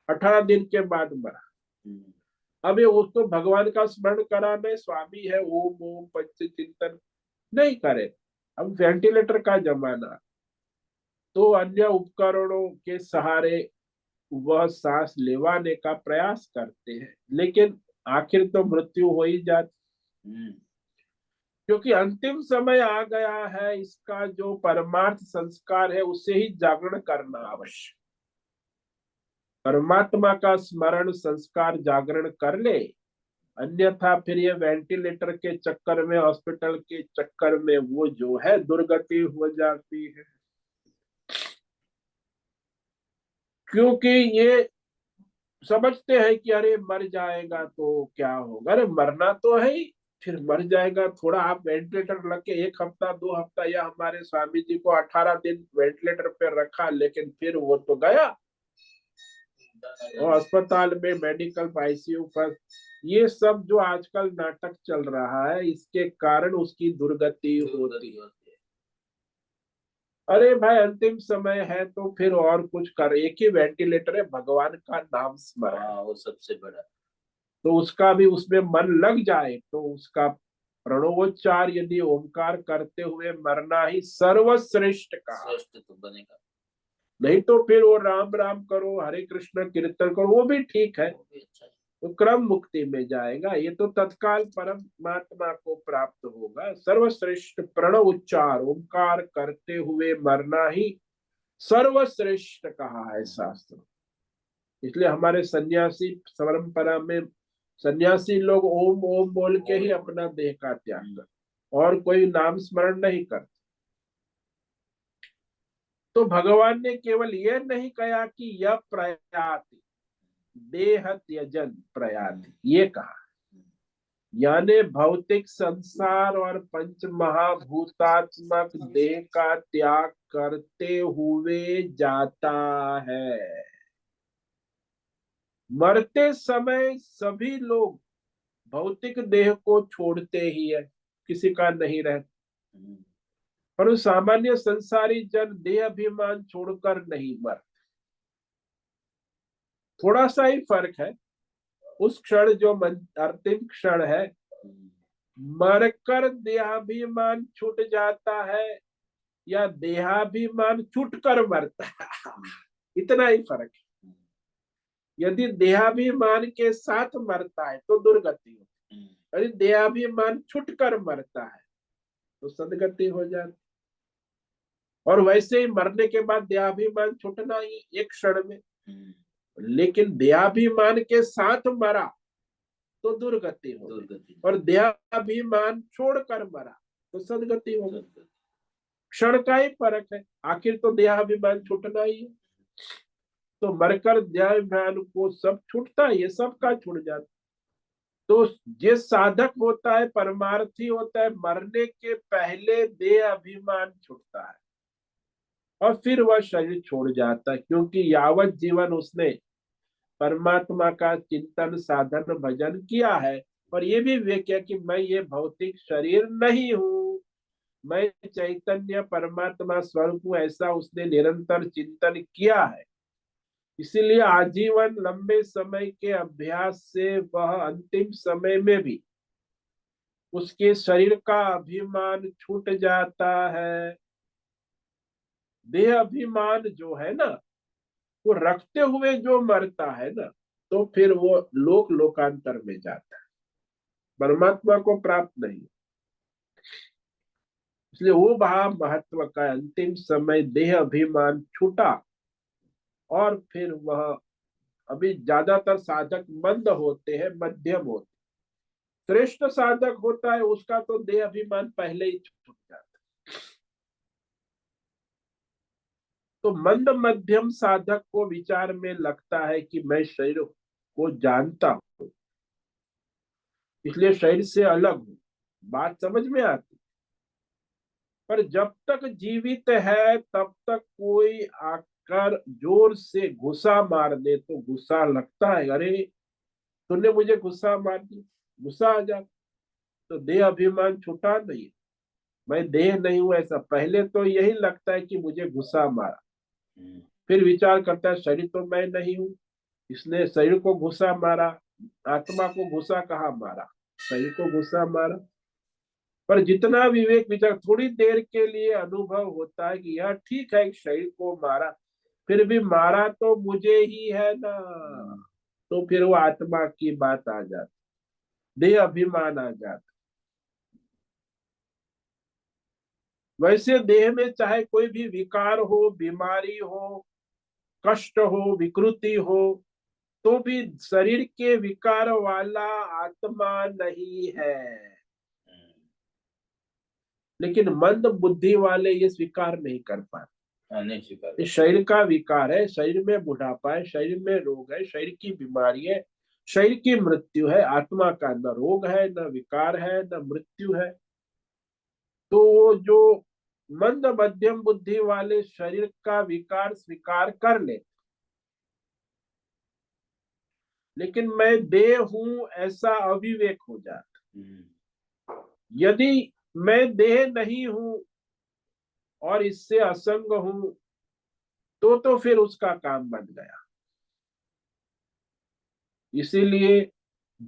18 दिन के बाद मरा। अब ये उसको भगवान का स्मरण कराने, स्वामी है ओम ओम पंच चिंतन नहीं करे। अब वेंटिलेटर का जमाना, तो अन्य उपकरणों के सहारे वह सांस लेवाने का प्रयास करते हैं, लेकिन आखिर तो मृत्यु हो ही जाती, क्योंकि अंतिम समय आ गया है। इसका जो परमार्थ संस्कार है उसे ही जागरण करना आवश्यक। परमात्मा का स्मरण संस्कार जागरण कर ले, अन्यथा फिर ये वेंटिलेटर के चक्कर में, हॉस्पिटल के चक्कर में वो जो है दुर्गति हो जाती है। क्योंकि ये समझते हैं कि अरे मर जाएगा तो क्या होगा, अरे मरना तो है ही, फिर मर जाएगा थोड़ा। आप वेंटिलेटर लग के 1 हफ्ता 2 हफ्ता, या हमारे स्वामी जी को 18 दिन वेंटिलेटर पे रखा, लेकिन फिर वो तो गया, और अस्पताल में मेडिकल आईसीयू पर। ये सब जो आजकल नाटक चल रहा है, इसके कारण उसकी दुर्गति होती है। अरे भाई, अंतिम समय है तो फिर और कुछ कर, एक ही वेंटिलेटर है, भगवान का नाम स्मरण, वो सबसे बड़ा। तो उसका भी उसमें मन लग जाए तो उसका प्रणवोच्चार यदि ओंकार करते हुए मरना ही सर्वश्रेष्ठ का, श्रेष्ठ तो बनेगा। नहीं तो फिर वो राम राम करो, हरे कृष्ण कीर्तन करो, वो भी ठीक है, तो क्रम मुक्ति में जाएगा। ये तो तत्काल परमात्मा को प्राप्त होगा। सर्वश्रेष्ठ प्रणव उच्चार ओंकार करते हुए मरना ही सर्वश्रेष्ठ कहा है शास्त्र। इसलिए हमारे सन्यासी परंपरा में सन्यासी लोग ओम ओम बोल के ही अपना देह का त्याग कर, और कोई नाम स्मरण नहीं करते। तो भगवान ने केवल ये नहीं कहा कि यह प्रयाति देह त्यजन प्रयाति, ये कहा, यानी भौतिक संसार और पंच महाभूतात्मक देह का त्याग करते हुए जाता है। मरते समय सभी लोग भौतिक देह को छोड़ते ही है, किसी का नहीं रहता। पर सामान्य संसारी जन देह अभिमान छोड़कर नहीं मरते। थोड़ा सा ही फर्क है। उस क्षण जो अंतिम क्षण है, मरकर देहाभिमान छूट जाता है या देहाभिमान छूटकर मरता है, इतना ही फर्क है। यदि देहाभिमान के साथ मरता है तो दुर्गति होती है, यदि देहाभिमान छूटकर मरता है तो सदगति हो जाती। और वैसे ही मरने के बाद देहाभिमान छूटना ही एक क्षण में, लेकिन देहाभिमान के साथ मरा तो दुर्गति हो, और देहाभिमान छोड़कर मरा तो सदगति हो। क्षण का ही फर्क है, आखिर तो देहाभिमान छूटना ही है। तो मरकर देहाभिमान को सब छूटता है, ये सबका छूट जाता। तो जिस साधक होता है, परमार्थी होता है, मरने के पहले देह अभिमान छूटता है और फिर वह शरीर छोड़ जाता है, क्योंकि यावत जीवन उसने परमात्मा का चिंतन साधन भजन किया है और ये भी विवेक किया कि मैं ये भौतिक शरीर नहीं हूँ, मैं चैतन्य परमात्मा स्वरूप हूँ, ऐसा उसने निरंतर चिंतन किया है। इसीलिए आजीवन लंबे समय के अभ्यास से वह अंतिम समय में भी उसके शरीर का अभिमान छूट जाता है। देह अभिमान जो है ना, वो रखते हुए जो मरता है ना, तो फिर वो लोकांतर में जाता है, परमात्मा को प्राप्त नहीं। इसलिए वो भाव महत्व का, अंतिम समय देह अभिमान छूटा और फिर वह, अभी ज्यादातर साधक मंद होते हैं, मध्यम होते। श्रेष्ठ साधक होता है उसका तो देह अभिमान पहले ही छूट जाता है। तो मंद मध्यम साधक को विचार में लगता है कि मैं शरीर को जानता हूं, इसलिए शरीर से अलग हूं, बात समझ में आती। पर जब तक जीवित है तब तक कोई आकर जोर से गुस्सा मार दे तो गुस्सा लगता है, अरे तूने मुझे गुस्सा मार दिया, गुस्सा आ जाता। तो देह अभिमान छूटा नहीं, मैं देह नहीं हूं ऐसा पहले तो यही लगता है कि मुझे गुस्सा मारा, फिर विचार करता है शरीर तो मैं नहीं हूं, इसने शरीर को गुस्सा मारा, आत्मा को गुस्सा कहाँ मारा, शरीर को गुस्सा मारा। पर जितना विवेक विचार, थोड़ी देर के लिए अनुभव होता है कि यह ठीक है, शरीर को मारा, फिर भी मारा तो मुझे ही है ना, तो फिर वो आत्मा की बात आ जाती, देह अभिमान आ जाता। वैसे देह में चाहे कोई भी विकार हो, बीमारी हो, कष्ट हो, विकृति हो, तो भी शरीर के विकार वाला आत्मा नहीं है। लेकिन मंद बुद्धि वाले ये स्वीकार नहीं कर पाते। नहीं स्वीकार। ये शरीर का विकार है, शरीर में बुढ़ापा है, शरीर में रोग है, शरीर की बीमारी है, शरीर की मृत्यु है, आत्मा का न रोग है, न विकार है, न मृत्यु है। तो वो जो मंद मध्यम बुद्धि वाले शरीर का विकार स्वीकार कर ले, लेकिन मैं देह हूं ऐसा अविवेक हो जाता। यदि मैं देह नहीं हूं और इससे असंग हूं तो फिर उसका काम बन गया। इसीलिए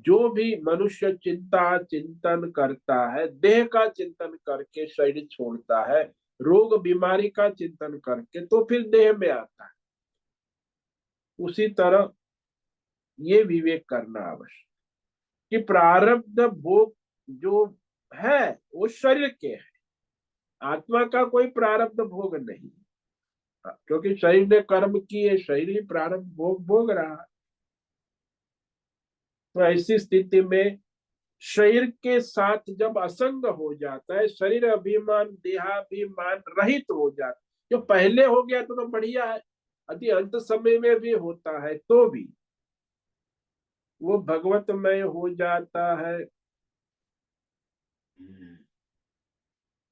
जो भी मनुष्य चिंतन करता है, देह का चिंतन करके शरीर छोड़ता है, रोग बीमारी का चिंतन करके तो फिर देह में आता है। उसी तरह ये विवेक करना आवश्यक कि प्रारब्ध भोग जो है वो शरीर के है, आत्मा का कोई प्रारब्ध भोग नहीं, क्योंकि शरीर ने कर्म किए, शरीर ही प्रारब्ध भोग भोग रहा है। तो ऐसी स्थिति में शरीर के साथ जब असंग हो जाता है, शरीर अभिमान देहाभिमान रहित हो जाता है, जो पहले हो गया तो बढ़िया है, यदि अंत समय में भी होता है तो भी वो भगवतमय हो जाता है।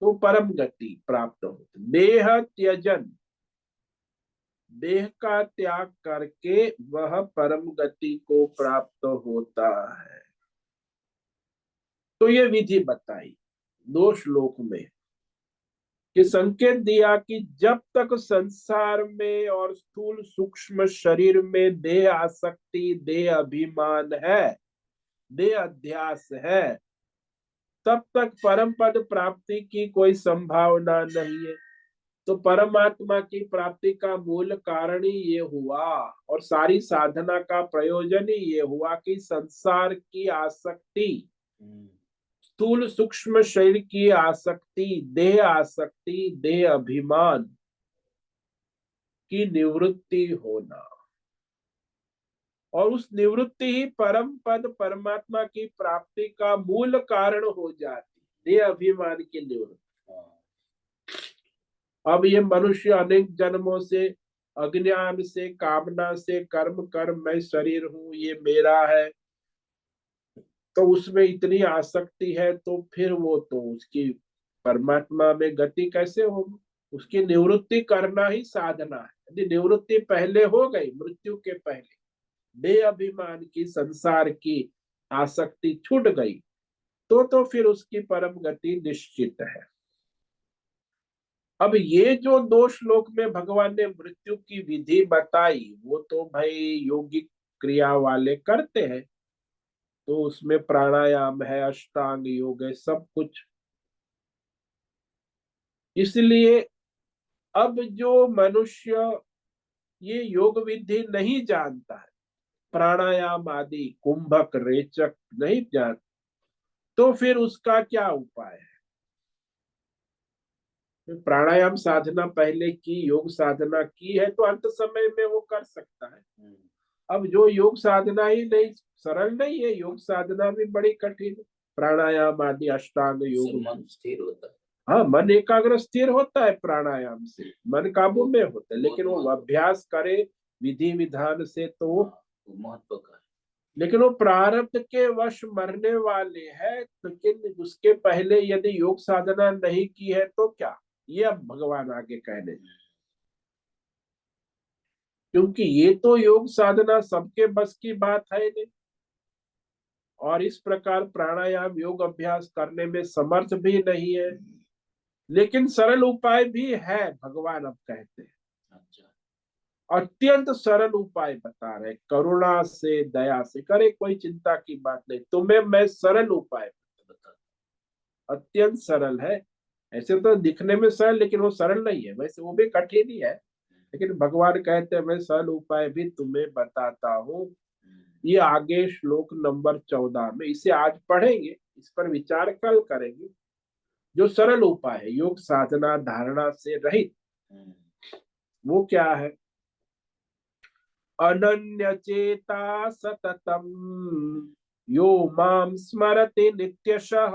तो परम गति प्राप्त होती। देह त्यजन, देह का त्याग करके वह परम गति को प्राप्त होता है। तो ये विधि बताई 2 श्लोक में कि संकेत दिया कि जब तक संसार में और स्थूल सूक्ष्म शरीर में देह आसक्ति, देह अभिमान है, देह अध्यास है, तब तक परम पद प्राप्ति की कोई संभावना नहीं है। तो परमात्मा की प्राप्ति का मूल कारण ही ये हुआ और सारी साधना का प्रयोजन ही ये हुआ कि संसार की आसक्ति, स्थूल सूक्ष्म शरीर की आसक्ति, देह अभिमान की निवृत्ति होना, और उस निवृत्ति ही परम पद परमात्मा की प्राप्ति का मूल कारण हो जाती, देह अभिमान की निवृत्ति। अब ये मनुष्य अनेक जन्मों से अज्ञान से, कामना से, कर्म कर्म मैं शरीर हूं, ये मेरा है, तो उसमें इतनी आसक्ति है, तो फिर वो तो उसकी परमात्मा में गति कैसे होगी? उसकी निवृत्ति करना ही साधना है। यदि निवृत्ति पहले हो गई, मृत्यु के पहले, देह अभिमान की, संसार की आसक्ति छूट गई, तो फिर उसकी परम गति निश्चित है। अब ये जो 2 श्लोक में भगवान ने मृत्यु की विधि बताई, वो तो भाई योगिक क्रिया वाले करते हैं, तो उसमें प्राणायाम है, अष्टांग योग है, सब कुछ। इसलिए अब जो मनुष्य ये योग विधि नहीं जानता है, प्राणायाम आदि कुंभक रेचक नहीं जानता, तो फिर उसका क्या उपाय है? प्राणायाम साधना पहले की, योग साधना की है, तो अंत समय में वो कर सकता है। अब जो योग साधना ही नहीं, सरल नहीं है, योग साधना भी बड़ी कठिन है, प्राणायाम आदि अष्टांग योग। मन स्थिर होता है। हाँ, मन एकाग्र स्थिर होता है प्राणायाम से, मन काबू में होता है, लेकिन वो अभ्यास करे विधि विधान से तो महत्व का है। लेकिन वो प्रारब्ध के वश मरने वाले हैं, लेकिन उसके पहले यदि योग साधना नहीं की है तो क्या, ये अब भगवान आगे कहने, क्योंकि ये तो योग साधना सबके बस की बात है नहीं, और इस प्रकार प्राणायाम योग अभ्यास करने में समर्थ भी नहीं है। लेकिन सरल उपाय भी है, भगवान अब कहते हैं। अत्यंत सरल उपाय बता रहे, करुणा से, दया से करे, कोई चिंता की बात नहीं, तुम्हें मैं सरल उपाय बता, अत्यंत सरल है। ऐसे तो दिखने में सरल, लेकिन वो सरल नहीं है, वैसे वो भी कठिन ही है, लेकिन भगवान कहते हैं मैं सरल उपाय भी तुम्हें बताता हूँ। ये आगे श्लोक नंबर 14 में, इसे आज पढ़ेंगे, इस पर विचार कल करेंगे। जो सरल उपाय है योग साधना धारणा से रहित, वो क्या है? अनन्य चेता सततम यो माम स्मरति नित्यशः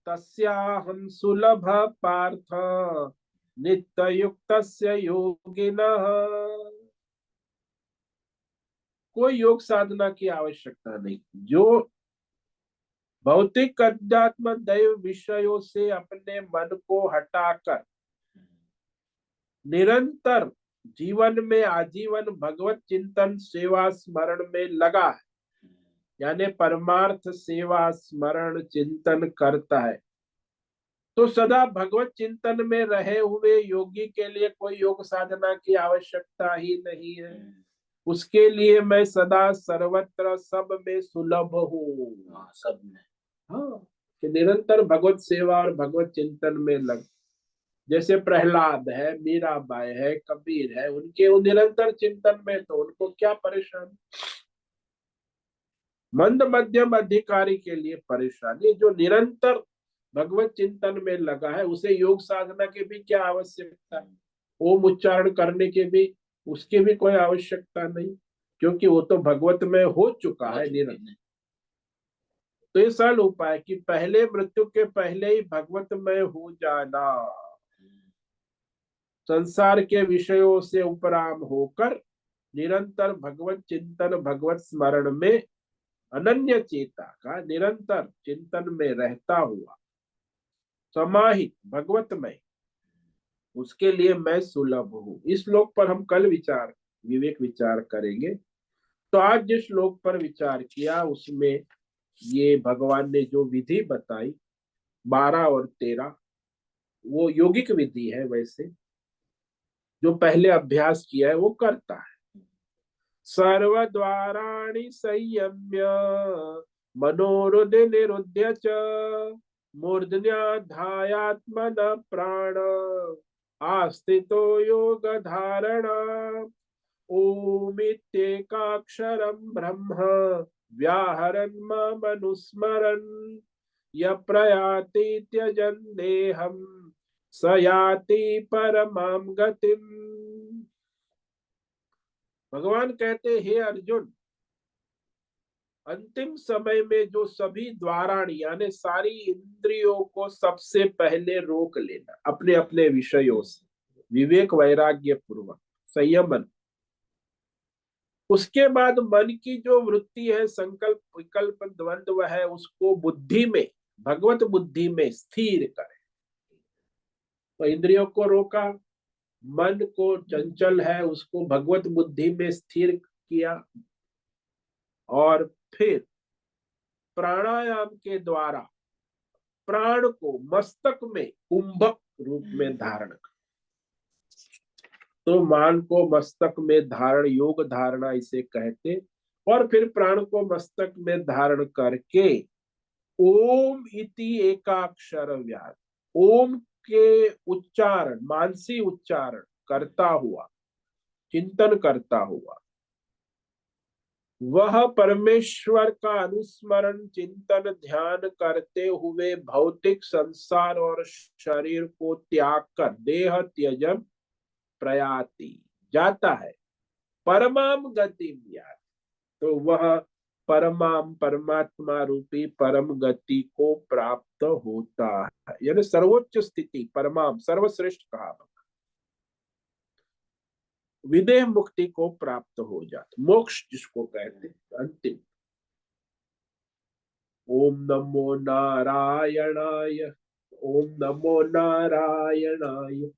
तस्याहं सुलभ पार्थ नित्य युक्तस्य योगिनः। कोई योग साधना की आवश्यकता नहीं, जो भौतिक अध्यात्म दैव विषयों से अपने मन को हटाकर निरंतर जीवन में आजीवन भगवत चिंतन सेवा स्मरण में लगा है, यानी परमार्थ सेवा स्मरण चिंतन करता है, तो सदा भगवत चिंतन में रहे हुए योगी के लिए कोई योग साधना की आवश्यकता ही नहीं है। उसके लिए मैं सदा सर्वत्र सब में सुलभ हूँ, सब में। हाँ, कि निरंतर भगवत सेवा और भगवत चिंतन में लग। जैसे प्रहलाद है, मीराबाई है, कबीर है, उनके वो निरंतर चिंतन में, तो उनको क्या परेशानी? मंद मध्यम अधिकारी के लिए परेशानी, जो निरंतर भगवत चिंतन में लगा है उसे योग साधना की भी क्या आवश्यकता है? ओम उच्चारण करने के भी, उसकी भी कोई आवश्यकता नहीं, क्योंकि वो तो भगवत में हो चुका है निरंतर। तो ये सरल उपाय कि पहले मृत्यु के पहले ही भगवत में हो जाना, संसार के विषयों से उपराम होकर निरंतर भगवत चिंतन भगवत स्मरण में अनन्य चेता का निरंतर चिंतन में रहता हुआ समाहित भगवतमय, उसके लिए मैं सुलभ हूं। इस श्लोक पर हम कल विवेक विचार करेंगे। तो आज जिस श्लोक पर विचार किया उसमें ये भगवान ने जो विधि बताई 12 और 13, वो योगिक विधि है। वैसे जो पहले अभ्यास किया है वो करता है। सर्वद्वाराणि संयम्य मनोहृदय निरुध्य च मूर्धन्याध्यात्मन प्राण आस्थितो योग धारणा ओमित्येकाक्षरं ब्रह्म व्याहरन् मनुस्मरन् य प्रयाति त्यजन् देहं स याति परमां गतिम्। भगवान कहते, हे अर्जुन, अंतिम समय में जो सभी द्वाराणी यानी सारी इंद्रियों को सबसे पहले रोक लेना अपने अपने विषयों से, विवेक वैराग्य पूर्वक संयमन। उसके बाद मन की जो वृत्ति है, संकल्प विकल्प द्वंद्व है, उसको बुद्धि में, भगवत बुद्धि में स्थिर करें। तो इंद्रियों को रोका, मन को चंचल है उसको भगवत बुद्धि में स्थिर किया, और फिर प्राणायाम के द्वारा प्राण को मस्तक में कुंभक रूप में धारण कर। तो मान को मस्तक में धारण, योग धारणा इसे कहते। और फिर प्राण को मस्तक में धारण करके ओम इति एकाक्षर व्याहर, ओम के उच्चारण, मानसी उच्चारण करता हुआ, चिंतन करता हुआ, वह परमेश्वर का अनुस्मरण चिंतन ध्यान करते हुए भौतिक संसार और शरीर को त्याग कर देह त्यजन प्रयाति जाता है परमाम गति। तो वह परमाम परमात्मा रूपी परम गति को प्राप्त होता है, यानी सर्वोच्च स्थिति परमाम सर्वश्रेष्ठ कहा, विदेह मुक्ति को प्राप्त हो जाता, मोक्ष जिसको कहते हैं अंतिम। ओम नमो नारायणाय, ओम नमो नारायणाय,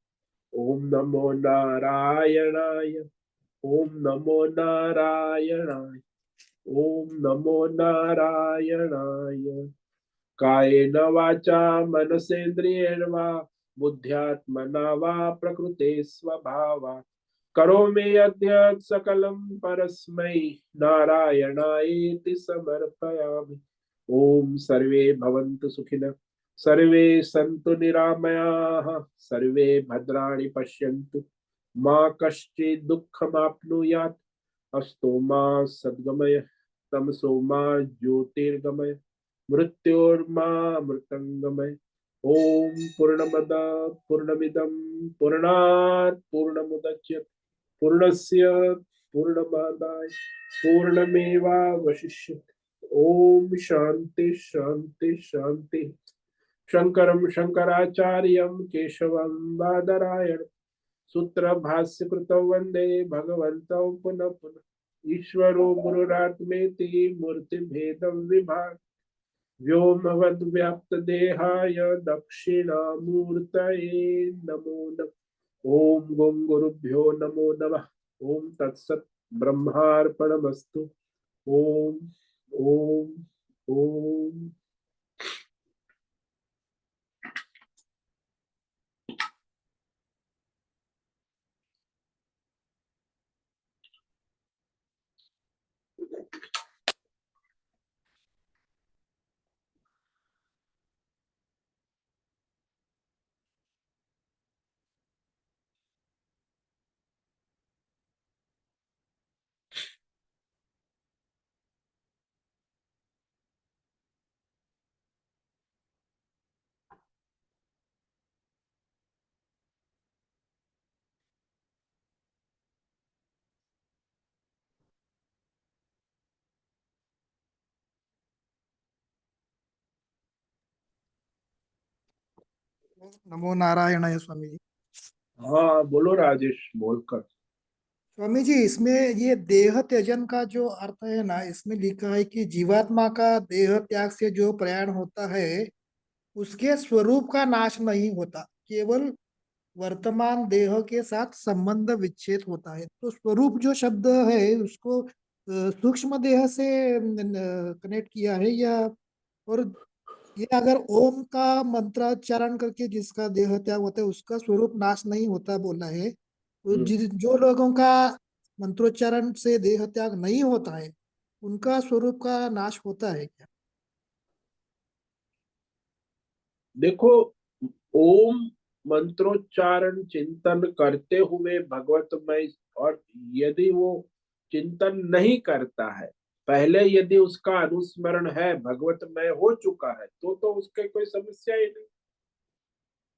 ओम नमो नारायणाय, ओम नमो नारायणाय, ओम नमो नारायणाय। कायेन वाचा मनसेन्द्रियेण वा बुद्ध्यात्मना वा प्रकृते स्वभावात् करोमि यद्यत् सकलं परस्मै नारायणायेति समर्पयामि। ओम सर्वे भवन्तु सुखिनः, सर्वे सन्तु निरामयाः, सर्वे भद्राणि पश्यन्तु, मा कश्चित् दुःखमाप्नुयात्। अस्तो मा सद्गमय, तमसो मा ज्योतिर्गमय, मृत्योर्मा मृतंगमय। ओम पूर्णमद पूर्णमिदं पूर्णात् पूर्णमुदच्यते पूर्णस्य पूर्णमादाय पूर्णमेवावशिष्यते। ओम शांति शांति शांति। शंकरं शंकराचार्यं केशवं बादरायण सूत्र भाष्य कृतौ वंदे भगवन्तौ पुनः पुनः। ईश्वरो गुरुरात्मेति मूर्ति भेदं विभाग व्योमवद् व्याप्त देहाय दक्षिणामूर्तये नमो नमः। ओम गं गुरुभ्यो नमो नमः। ओम तत्सत् ब्रह्मार्पणमस्तु। ओम ओम ओम। नमो नारायणाय स्वामी जी। हाँ बोलो राजेश, बोलकर। स्वामी जी, इसमें ये देह त्यजन का जो अर्थ है ना, इसमें लिखा है कि जीवात्मा का देह त्याग से जो प्रयाण होता है उसके स्वरूप का नाश नहीं होता, केवल वर्तमान देह के साथ संबंध विच्छेद होता है। तो स्वरूप जो शब्द है उसको सूक्ष्म देह से कनेक्ट किया है, या और ये अगर ओम का मंत्रोच्चारण करके जिसका देह त्याग होता है उसका स्वरूप नाश नहीं होता बोला है, तो जो लोगों का मंत्रोच्चारण से देह त्याग नहीं होता है उनका स्वरूप का नाश होता है क्या? देखो, ओम मंत्रोच्चारण चिंतन करते हुए भगवतमय, और यदि वो चिंतन नहीं करता है, पहले यदि उसका अनुस्मरण है, भगवतमय हो चुका है, तो उसके कोई समस्या ही नहीं।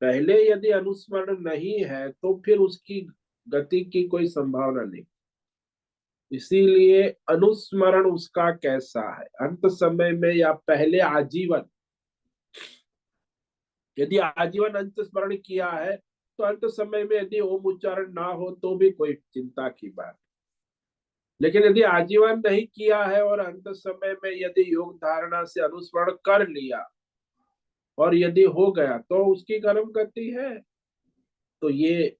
पहले यदि अनुस्मरण नहीं है तो फिर उसकी गति की कोई संभावना नहीं। इसीलिए अनुस्मरण उसका कैसा है, अंत समय में या पहले आजीवन। यदि आजीवन अंत स्मरण किया है तो अंत समय में यदि ओम उच्चारण ना हो तो भी कोई चिंता की बात। लेकिन यदि आजीवन नहीं किया है और अंत समय में यदि योग धारणा से अनुस्मरण कर लिया और यदि हो गया तो उसकी कर्म गति है। तो ये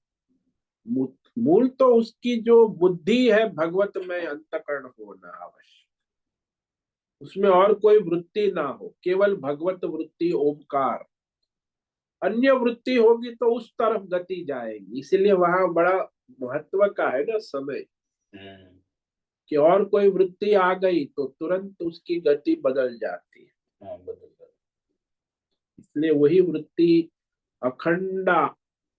मूल तो उसकी जो बुद्धि है भगवत में अंतःकरण होना आवश्यक, उसमें और कोई वृत्ति ना हो, केवल भगवत वृत्ति ओमकार। अन्य वृत्ति होगी तो उस तरफ गति जाएगी। इसलिए वहां बड़ा महत्व का है ना समय, कि और कोई वृत्ति आ गई तो तुरंत उसकी गति बदल जाती है। इसलिए वही वृत्ति अखंडा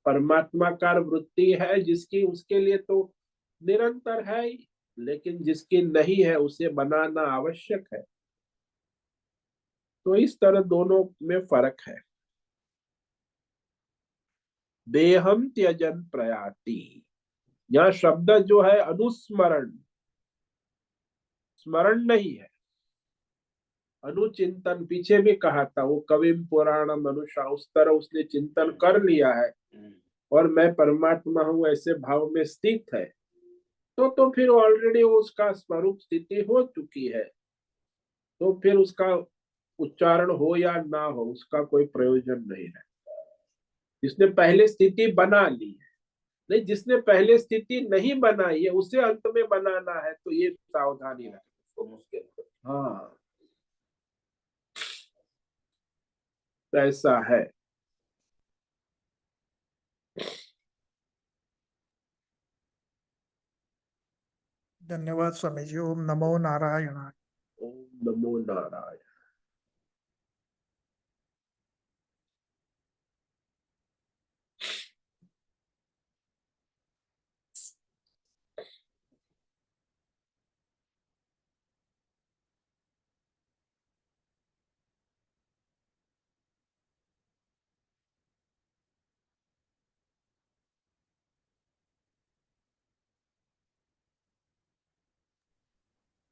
परमात्माकार वृत्ति है, जिसकी उसके लिए तो निरंतर है ही, लेकिन जिसकी नहीं है उसे बनाना आवश्यक है। तो इस तरह दोनों में फर्क है। देहम त्यजन प्रयाति, यह शब्द जो है अनुस्मरण, स्मरण नहीं है, अनुचिंतन। पीछे भी कहा था वो कविम पुराण मनुष्य, उस तरह उसने चिंतन कर लिया है और मैं परमात्मा हूं ऐसे भाव में स्थित है, तो फिर ऑलरेडी उसका स्वरूप स्थिति हो चुकी है। तो फिर उसका उच्चारण हो या ना हो उसका कोई प्रयोजन नहीं है। जिसने पहले स्थिति बना ली है, नहीं जिसने पहले स्थिति नहीं बनाई है उसे अंत में बनाना है, तो ये सावधानी रखो मुश्किल। हाँ, तो ऐसा है। धन्यवाद स्वामी जी। ओम नमो नारायण। ओम नमो नारायण।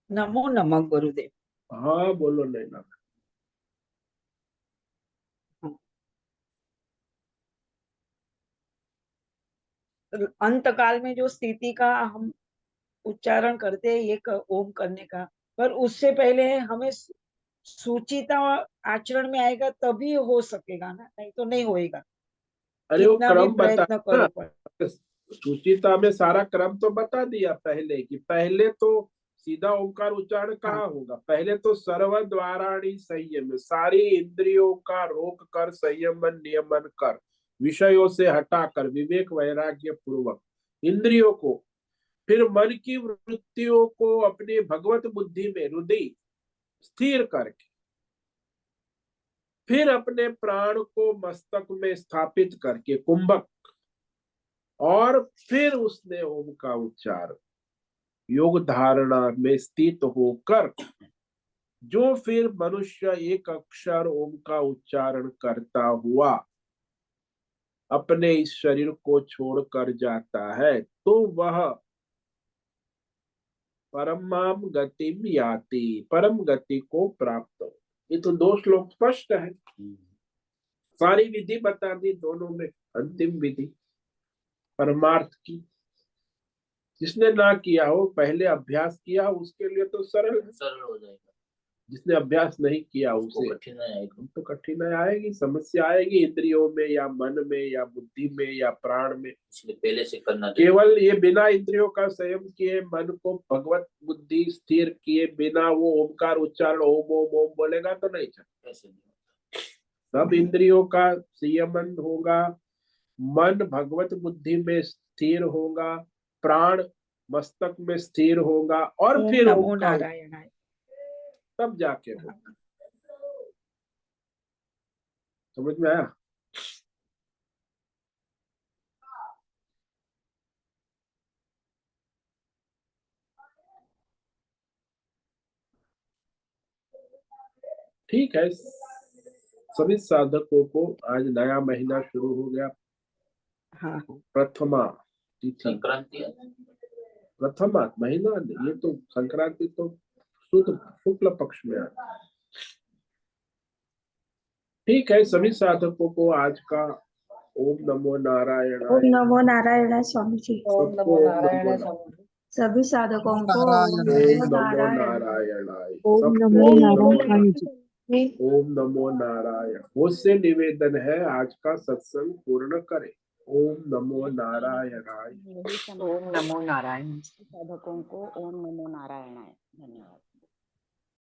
नमो नमः गुरुदेव। हाँ बोलो नैना। अंत काल में जो स्थिति का हम उच्चारण करते हैं एक ओम करने का, पर उससे पहले हमें सूचिता आचरण में आएगा तभी हो सकेगा ना, नहीं तो नहीं होएगा, अरे वो कितना भी क्रम बता प्रयत्न ना, करो पर। सुचिता में सारा क्रम तो बता दिया पहले, कि पहले तो सीधा ओंकार उच्चारण हाँ कहाँ होगा। पहले तो सर्व द्वाराणी संयम, सारी इंद्रियों का रोक कर संयमन नियमन कर, विषयों से हटाकर विवेक वैराग्य पूर्वक इंद्रियों को, फिर मन की वृत्तियों को अपनी भगवत बुद्धि में हृदय स्थिर करके, फिर अपने प्राण को मस्तक में स्थापित करके कुंभक, और फिर उसने ओम का उच्चारण योग धारणा में स्थित होकर, जो फिर मनुष्य एक अक्षर ओम का उच्चारण करता हुआ अपने इस शरीर को छोड़कर जाता है, तो वह परमाम गतिम याति, परम गति को प्राप्त हो। ये तो दो श्लोक स्पष्ट है, सारी विधि बता दी दोनों में। अंतिम विधि परमार्थ की, जिसने ना किया हो, पहले अभ्यास किया उसके लिए तो सरल है। सरल हो जाएगा। जिसने अभ्यास नहीं किया उसको उसे कठिनाई आएगी। तो कठिनाई आएगी, समस्या आएगी इंद्रियों में या मन में या बुद्धि में या प्राण में। इसलिए पहले से करना चाहिए। केवल ये बिना इंद्रियों का संयम किए, मन को भगवत बुद्धि स्थिर किए बिना वो ओमकार उच्चारण ओम ओम ओम बोलेगा तो नहीं चलेगा। ऐसे नहीं होता। सब इंद्रियों का संयमन होगा, मन भगवत बुद्धि में स्थिर होगा, प्राण मस्तक में स्थिर होगा और ओम फिर नमो ओम का नारायणाय। तब जाके होगा। समझ में आया? ठीक है, सभी साधकों को आज नया महीना शुरू हो गया। हाँ प्रथमा तिथि, संक्रांति है। प्रथमा महीना, ये तो संक्रांति तो शुक्ल पक्ष में आता है। ठीक है, सभी साधकों को आज का ओम नमो नारायण। ओम नमो नारायण स्वामी जी। ओम नमो नारायण स्वामी जी। सभी साधकों को ओम नारायण। नमो ओम नमो नारायण। नारायणाय। ओम सबको नमो ओम नारायण नमो स्वामी जी। ओम नमो नारायण। मुझसे निवेदन है आज का सत्संग पूर्ण करें। ओम नमो नारायणाय। ओम नमो नारायण। साधकों को ओम नमो नारायणाय। धन्यवाद।